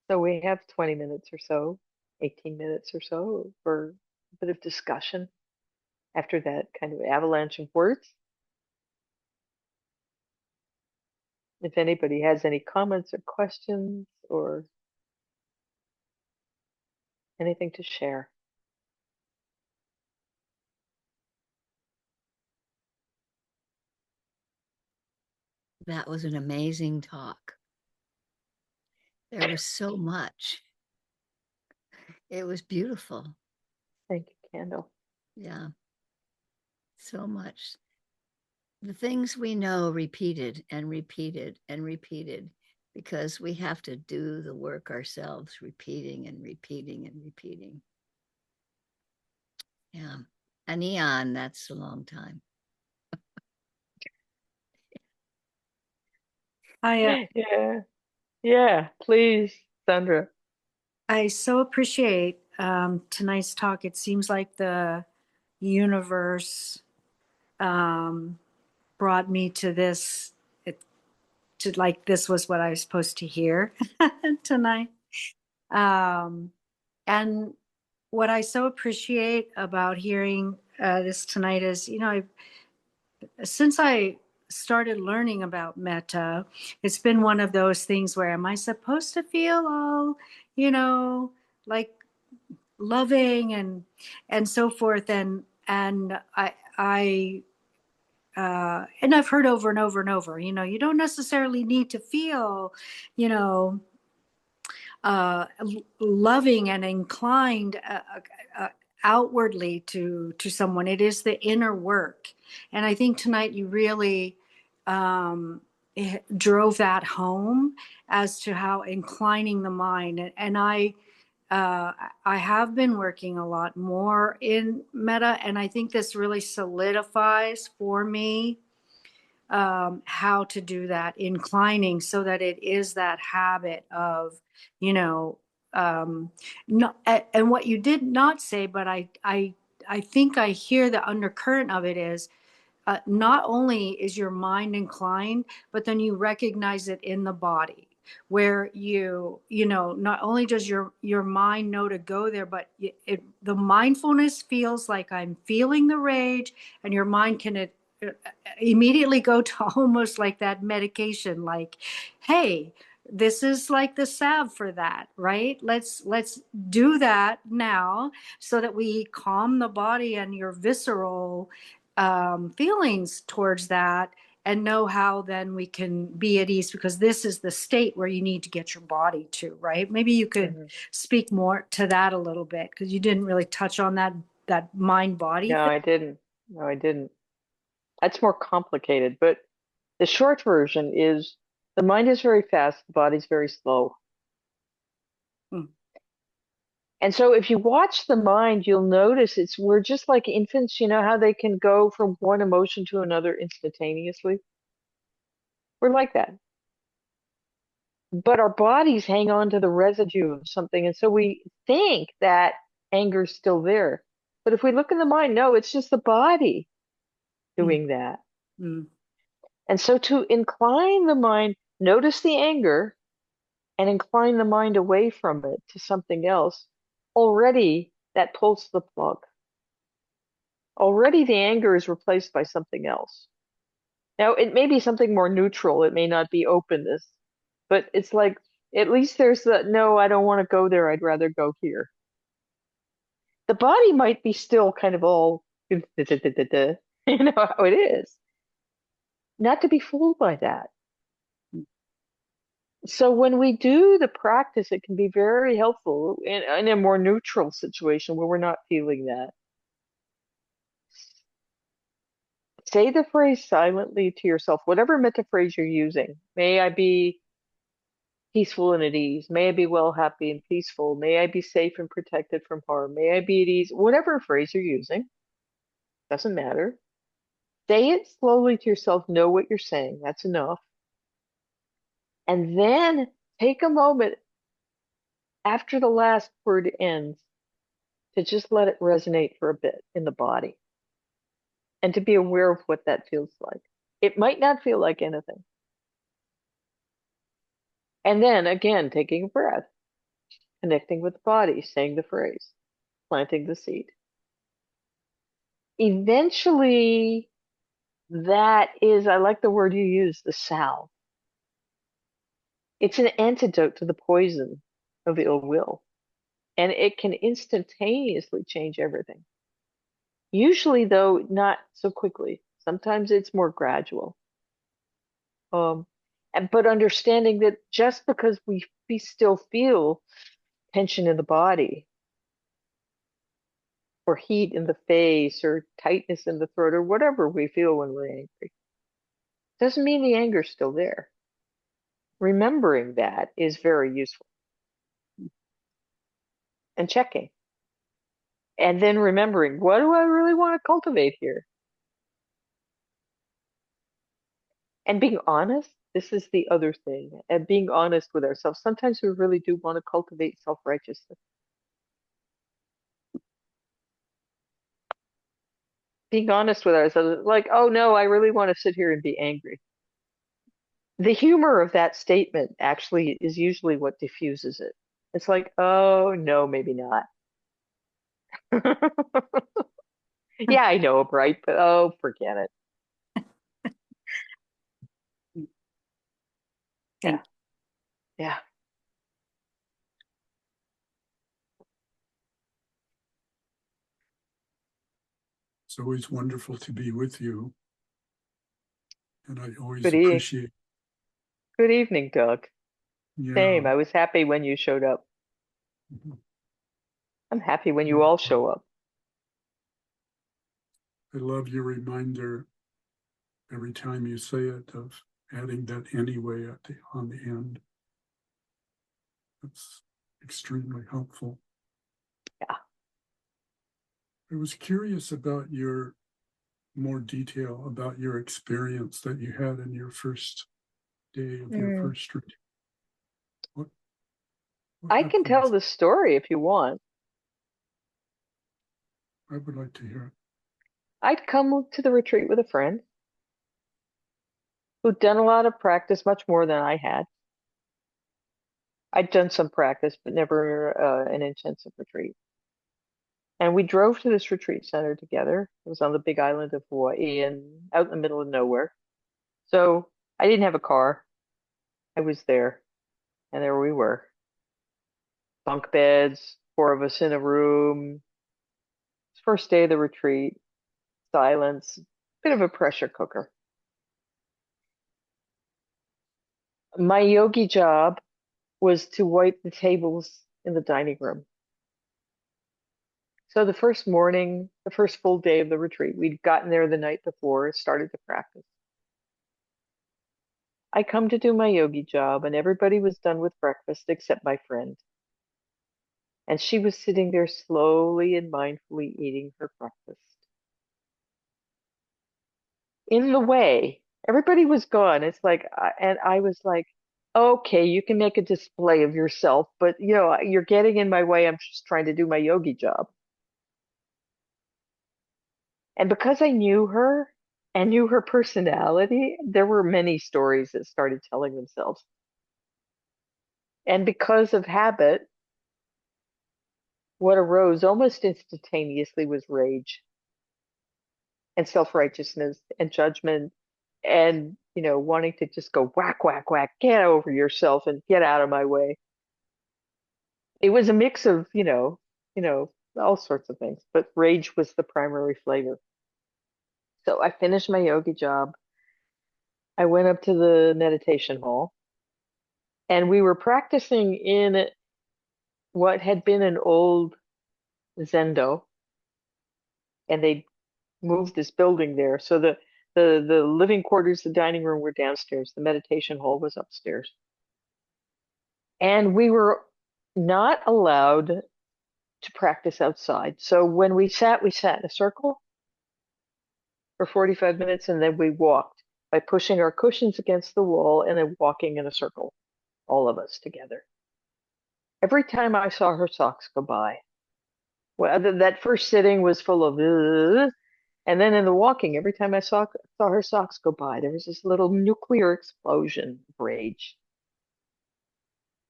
So we have 20 minutes or so, 18 minutes or so for a bit of discussion after that kind of avalanche of words. If anybody has any comments or questions or anything to share. That was an amazing talk. There was so much. It was beautiful. Thank you, Candle. Yeah, so much. The things we know repeated and repeated and repeated because we have to do the work ourselves, repeating and repeating and repeating. Yeah. An eon, that's a long time. Yeah, yeah, please, Sandra. I so appreciate tonight's talk. It seems like the universe brought me to this, to like this was what I was supposed to hear tonight. And what I so appreciate about hearing this tonight is, since I started learning about metta, it's been one of those things where am I supposed to feel all, like loving and so forth, and and I've heard over and over and over, you don't necessarily need to feel, you know, loving and inclined outwardly to someone. It is the inner work, and I think tonight you really drove that home as to how inclining the mind. And I have been working a lot more in metta, and I think this really solidifies for me how to do that inclining, so that it is that habit of, not, and what you did not say, but I think I hear the undercurrent of it is, not only is your mind inclined, but then you recognize it in the body, where not only does your mind know to go there, but the mindfulness feels like I'm feeling the rage, and your mind can immediately go to almost like that medication, like, hey, this is like the salve for that, right? Let's do that now, so that we calm the body and your visceral feelings towards that, and know how then we can be at ease, because this is the state where you need to get your body to, right? Maybe you could speak more to that a little bit, because you didn't really touch on that mind body No, thing. I didn't. No, I didn't. That's more complicated, but the short version is the mind is very fast, the body's very slow. Hmm. And so if you watch the mind, you'll notice we're just like infants, you know how they can go from one emotion to another instantaneously? We're like that. But our bodies hang on to the residue of something, and so we think that anger's still there. But if we look in the mind, no, it's just the body Hmm. doing that. Hmm. And so to incline the mind, notice the anger and incline the mind away from it to something else, already that pulls the plug. Already the anger is replaced by something else. Now, it may be something more neutral. It may not be openness, but it's like, at least there's the, no, I don't want to go there. I'd rather go here. The body might be still kind of all, you know how it is. Not to be fooled by that. So when we do the practice, it can be very helpful in a more neutral situation where we're not feeling that. Say the phrase silently to yourself, whatever metta phrase you're using. May I be peaceful and at ease. May I be well, happy, and peaceful. May I be safe and protected from harm. May I be at ease. Whatever phrase you're using, doesn't matter. Say it slowly to yourself. Know what you're saying. That's enough. And then take a moment after the last word ends to just let it resonate for a bit in the body and to be aware of what that feels like. It might not feel like anything. And then again, taking a breath, connecting with the body, saying the phrase, planting the seed. Eventually, that is, I like the word you use, the salve. It's an antidote to the poison of ill will, and it can instantaneously change everything. Usually, though, not so quickly. Sometimes it's more gradual. But understanding that just because we still feel tension in the body, or heat in the face or tightness in the throat or whatever we feel when we're angry. Doesn't mean the anger's still there. Remembering that is very useful. And checking. And then remembering, what do I really want to cultivate here? And being honest, this is the other thing. And being honest with ourselves. Sometimes we really do want to cultivate self-righteousness. Being honest with ourselves, like, oh no, I really want to sit here and be angry. The humor of that statement actually is usually what diffuses it. It's like, oh no, maybe not. Yeah, I know I'm right, but oh, forget it. Yeah. Yeah. It's always wonderful to be with you. And I always Good, e appreciate. Good evening, Doug. Yeah. Same. I was happy when you showed up. I'm happy when you all show up. I love your reminder every time you say it of adding that anyway on the end. That's extremely helpful. Yeah. I was curious about more detail about your experience that you had in your first day of your first retreat. What I can happened? tell the story if you want. I would like to hear it. I'd come to the retreat with a friend who'd done a lot of practice, much more than I had. I'd done some practice, but never an intensive retreat. And we drove to this retreat center together. It was on the big island of Hawaii and out in the middle of nowhere. So I didn't have a car. I was there, and there we were. Bunk beds, four of us in a room. First day of the retreat, silence, bit of a pressure cooker. My yogi job was to wipe the tables in the dining room. So the first morning, the first full day of the retreat, we'd gotten there the night before, started to practice. I come to do my yogi job, and everybody was done with breakfast except my friend. And she was sitting there slowly and mindfully eating her breakfast. In the way, everybody was gone. It's like, and I was like, okay, you can make a display of yourself, but you know, you're getting in my way. I'm just trying to do my yogi job. And because I knew her and knew her personality, there were many stories that started telling themselves. And because of habit, what arose almost instantaneously was rage and self-righteousness and judgment and, you know, wanting to just go whack, whack, whack, get over yourself and get out of my way. It was a mix of, all sorts of things, but rage was the primary flavor. So I finished my yogi job. I went up to the meditation hall and we were practicing in what had been an old zendo, and they moved this building there. So the living quarters, the dining room were downstairs. The meditation hall was upstairs. And we were not allowed to practice outside. So when we sat in a circle for 45 minutes, and then we walked by pushing our cushions against the wall and then walking in a circle, all of us together. Every time I saw her socks go by, well, that first sitting was full of, and then in the walking, every time I saw her socks go by, there was this little nuclear explosion of rage.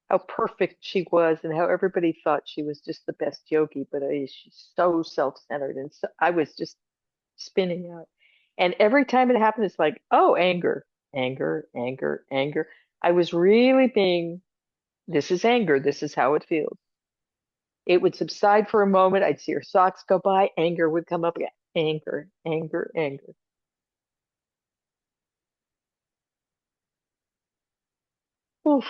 How perfect she was, and how everybody thought she was just the best yogi, but she's so self-centered, and so I was just spinning out. And every time it happened, it's like, oh, anger, anger, anger, anger. I was really being, this is anger. This is how it feels. It would subside for a moment. I'd see her socks go by. Anger would come up again. Anger, anger, anger. Oof.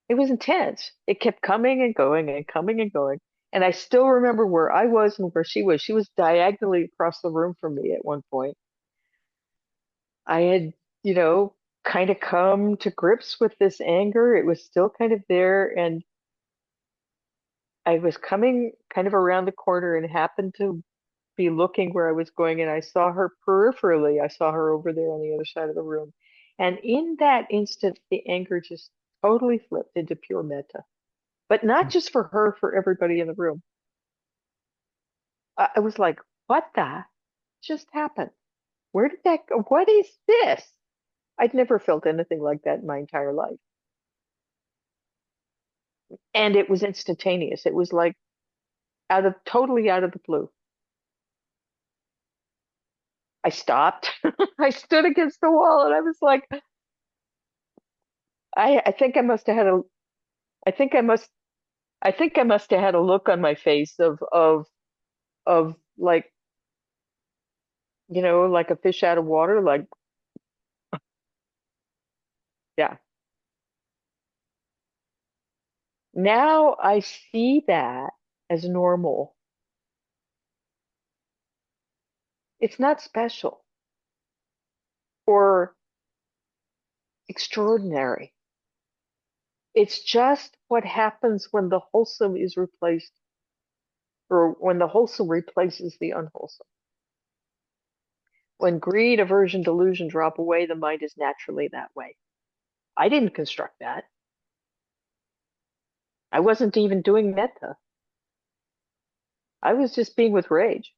It was intense. It kept coming and going and coming and going. And I still remember where I was and where she was. She was diagonally across the room from me at one point. I had, kind of come to grips with this anger. It was still kind of there. And I was coming kind of around the corner and happened to be looking where I was going. And I saw her peripherally. I saw her over there on the other side of the room. And in that instant, the anger just totally flipped into pure metta. But not just for her, for everybody in the room. I was like, what the just happened? Where did that go? What is this? I'd never felt anything like that in my entire life. And it was instantaneous. It was like totally out of the blue. I stopped. I stood against the wall and I was like, I think I must have had I think I must have had a look on my face of like, like a fish out of water, like, yeah. Now I see that as normal. It's not special or extraordinary. It's just what happens when the wholesome is replaced, or when the wholesome replaces the unwholesome. When greed, aversion, delusion drop away, the mind is naturally that way. I didn't construct that. I wasn't even doing metta. I was just being with rage.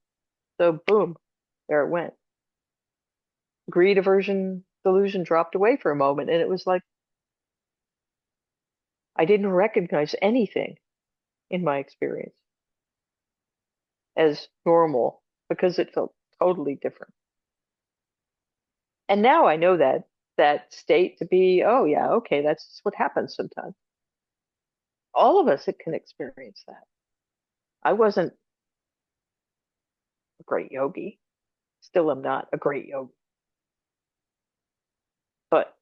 So boom, there it went. Greed, aversion, delusion dropped away for a moment, and it was like I didn't recognize anything in my experience as normal because it felt totally different. And now I know that state to be, oh yeah, okay, that's what happens sometimes. All of us can experience that. I wasn't a great yogi. Still am not a great yogi. But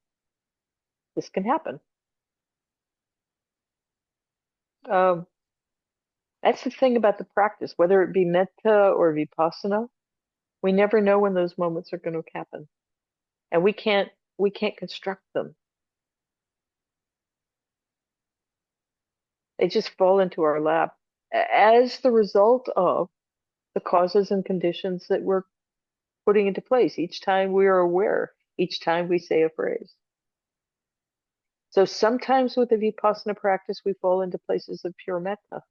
this can happen. Um, that's the thing about the practice, whether it be metta or vipassana, we never know when those moments are going to happen. And we can't construct them. They just fall into our lap as the result of the causes and conditions that we're putting into place each time we are aware, each time we say a phrase. So sometimes with the vipassana practice, we fall into places of pure metta.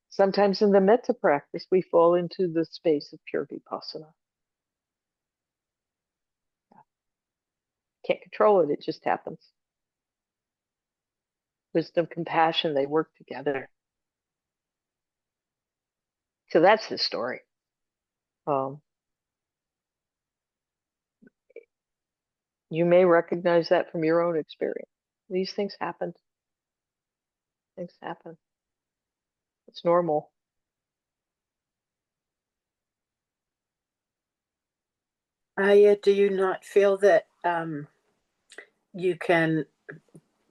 Sometimes in the metta practice, we fall into the space of pure vipassana. Can't control it, it just happens. Wisdom, compassion, they work together. So that's the story. You may recognize that from your own experience. These things happen. Things happen. It's normal. Ayya, do you not feel that you can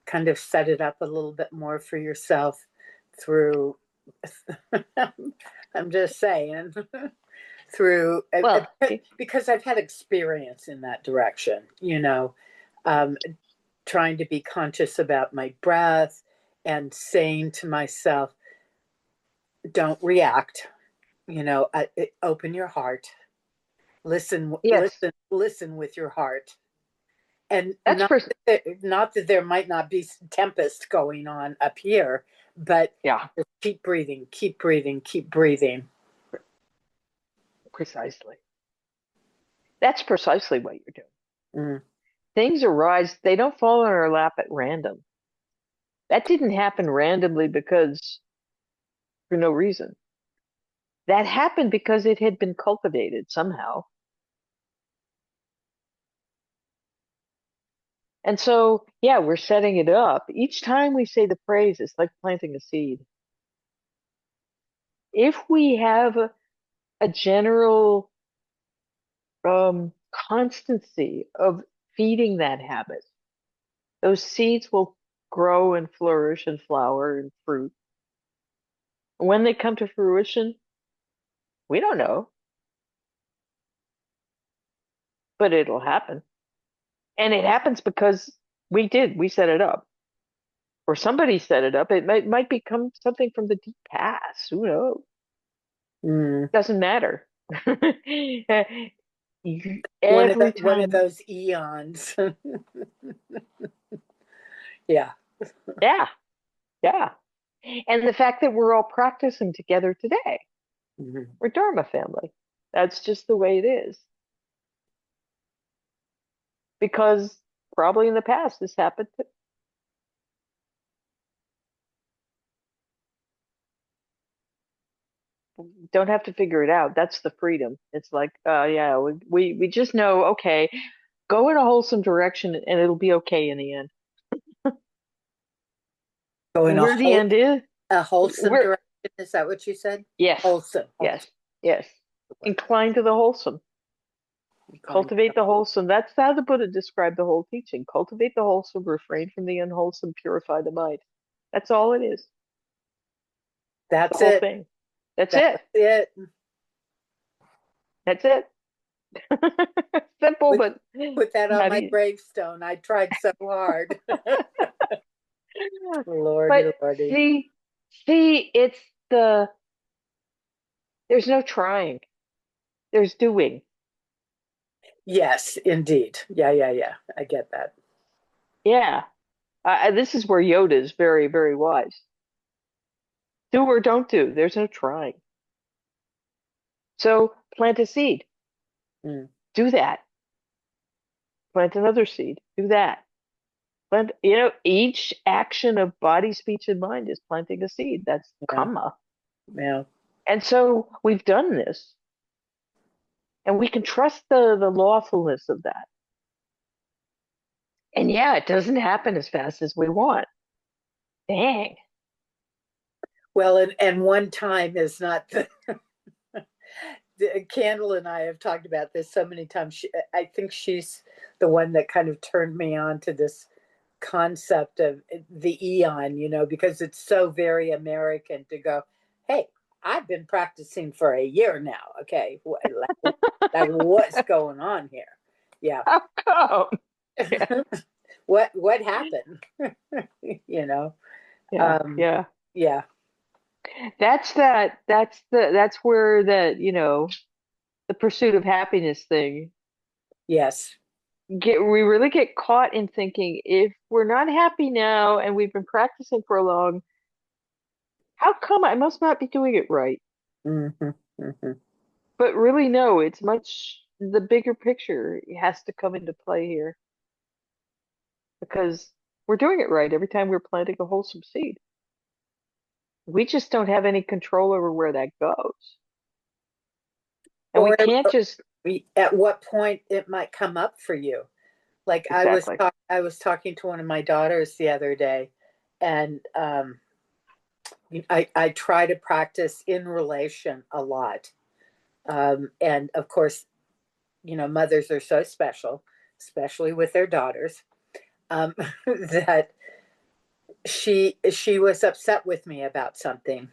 kind of set it up a little bit more for yourself through, I'm just saying, through, Well, because I've had experience in that direction, trying to be conscious about my breath and saying to myself, don't react, open your heart, listen, yes, listen with your heart. And that's not that there might not be tempest going on up here, but yeah, just keep breathing, keep breathing, keep breathing. precisely. That's precisely what you're doing. Mm. Things arise, they don't fall in our lap at random. That didn't happen randomly because for no reason. That happened because it had been cultivated somehow. And so, yeah, we're setting it up. Each time we say the phrase, it's like planting a seed. If we have a general constancy of feeding that habit, those seeds will grow and flourish and flower and fruit. When they come to fruition, we don't know, but it'll happen. And it happens because we set it up. Or somebody set it up. It might become something from the deep past. Who knows? Doesn't matter. Every time. One of those eons. Yeah. Yeah. Yeah. And the fact that we're all practicing together today. We're Dharma family. That's just the way it is. Because probably in the past this happened too. Don't have to figure it out. That's the freedom. It's like, yeah, we just know, okay, go in a wholesome direction and it'll be okay in the end. Where the end is? A wholesome direction, is that what you said? Yes. Wholesome. Yes. Yes. Incline to the wholesome. Cultivate the wholesome. That's how the Buddha described the whole teaching. Cultivate the wholesome, refrain from the unwholesome, purify the mind. That's all it is. That's the whole it. Thing. That's it. That's it. Simple, but put that on my gravestone. I tried so hard. Lordy, Lordy. See, it's there's no trying. There's doing. Yes, indeed. Yeah. I get that. Yeah. This is where Yoda is very, very wise. Do or don't do. There's no trying. So plant a seed. Do that. Plant another seed. Do that. Plant, each action of body, speech, and mind is planting a seed. That's karma. Yeah. And so we've done this. And we can trust the lawfulness of that. And yeah, it doesn't happen as fast as we want. Dang. Well, and one time is not Candle and I have talked about this so many times. I think she's the one that kind of turned me on to this concept of the eon, because it's so very American to go, hey, I've been practicing for a year now. Okay. Like what's going on here? Yeah. How come? Yeah. What happened? Yeah. Yeah. That's where the pursuit of happiness thing. Yes. We really get caught in thinking, if we're not happy now and we've been practicing for a long, how come I must not be doing it right? But really, no, it's much the bigger picture has to come into play here, because we're doing it right every time we're planting a wholesome seed. We just don't have any control over where that goes. And we can't just... At what point it might come up for you. Like exactly. I was talking to one of my daughters the other day, and I try to practice in relation a lot. And of course, mothers are so special, especially with their daughters, that she was upset with me about something,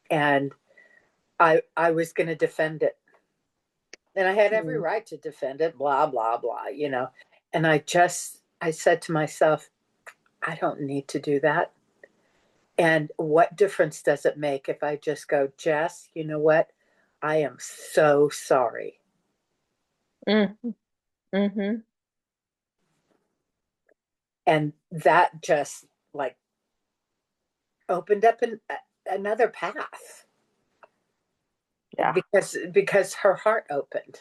and I was going to defend it. And I had every right to defend it, blah, blah, blah, And I said to myself, I don't need to do that. And what difference does it make if I just go, Jess, you know what? I am so sorry. Mm-hmm. And that just like opened up another path. Yeah. Because her heart opened.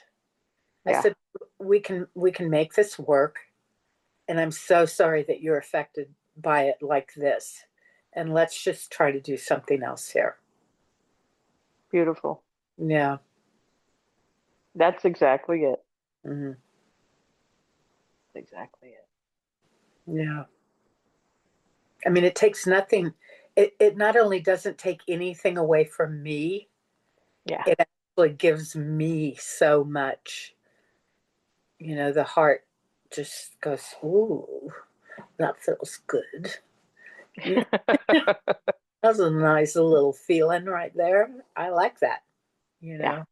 I said, we can make this work. And I'm so sorry that you're affected by it like this. And let's just try to do something else here. Beautiful. Yeah. That's exactly it. Mm-hmm. That's exactly it. Yeah. I mean, it takes nothing. It not only doesn't take anything away from me, it actually gives me so much. The heart just goes, ooh, that feels good. That's a nice little feeling right there. I like that. You know, Yeah.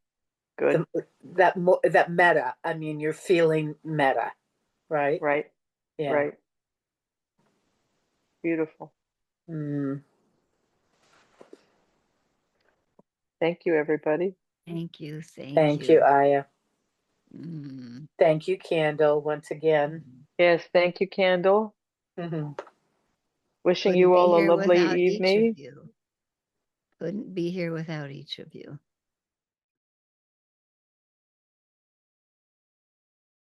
Good. that metta. I mean, you're feeling metta, right? Right. Yeah. Right. Beautiful. Mm. Thank you, everybody. Thank you. Thank you, Ayya. Mm. Thank you, Candle, once again. Yes, thank you, Candle. Mm-hmm. Wishing Couldn't you be all a here lovely without each of evening. you. Couldn't be here without each of you.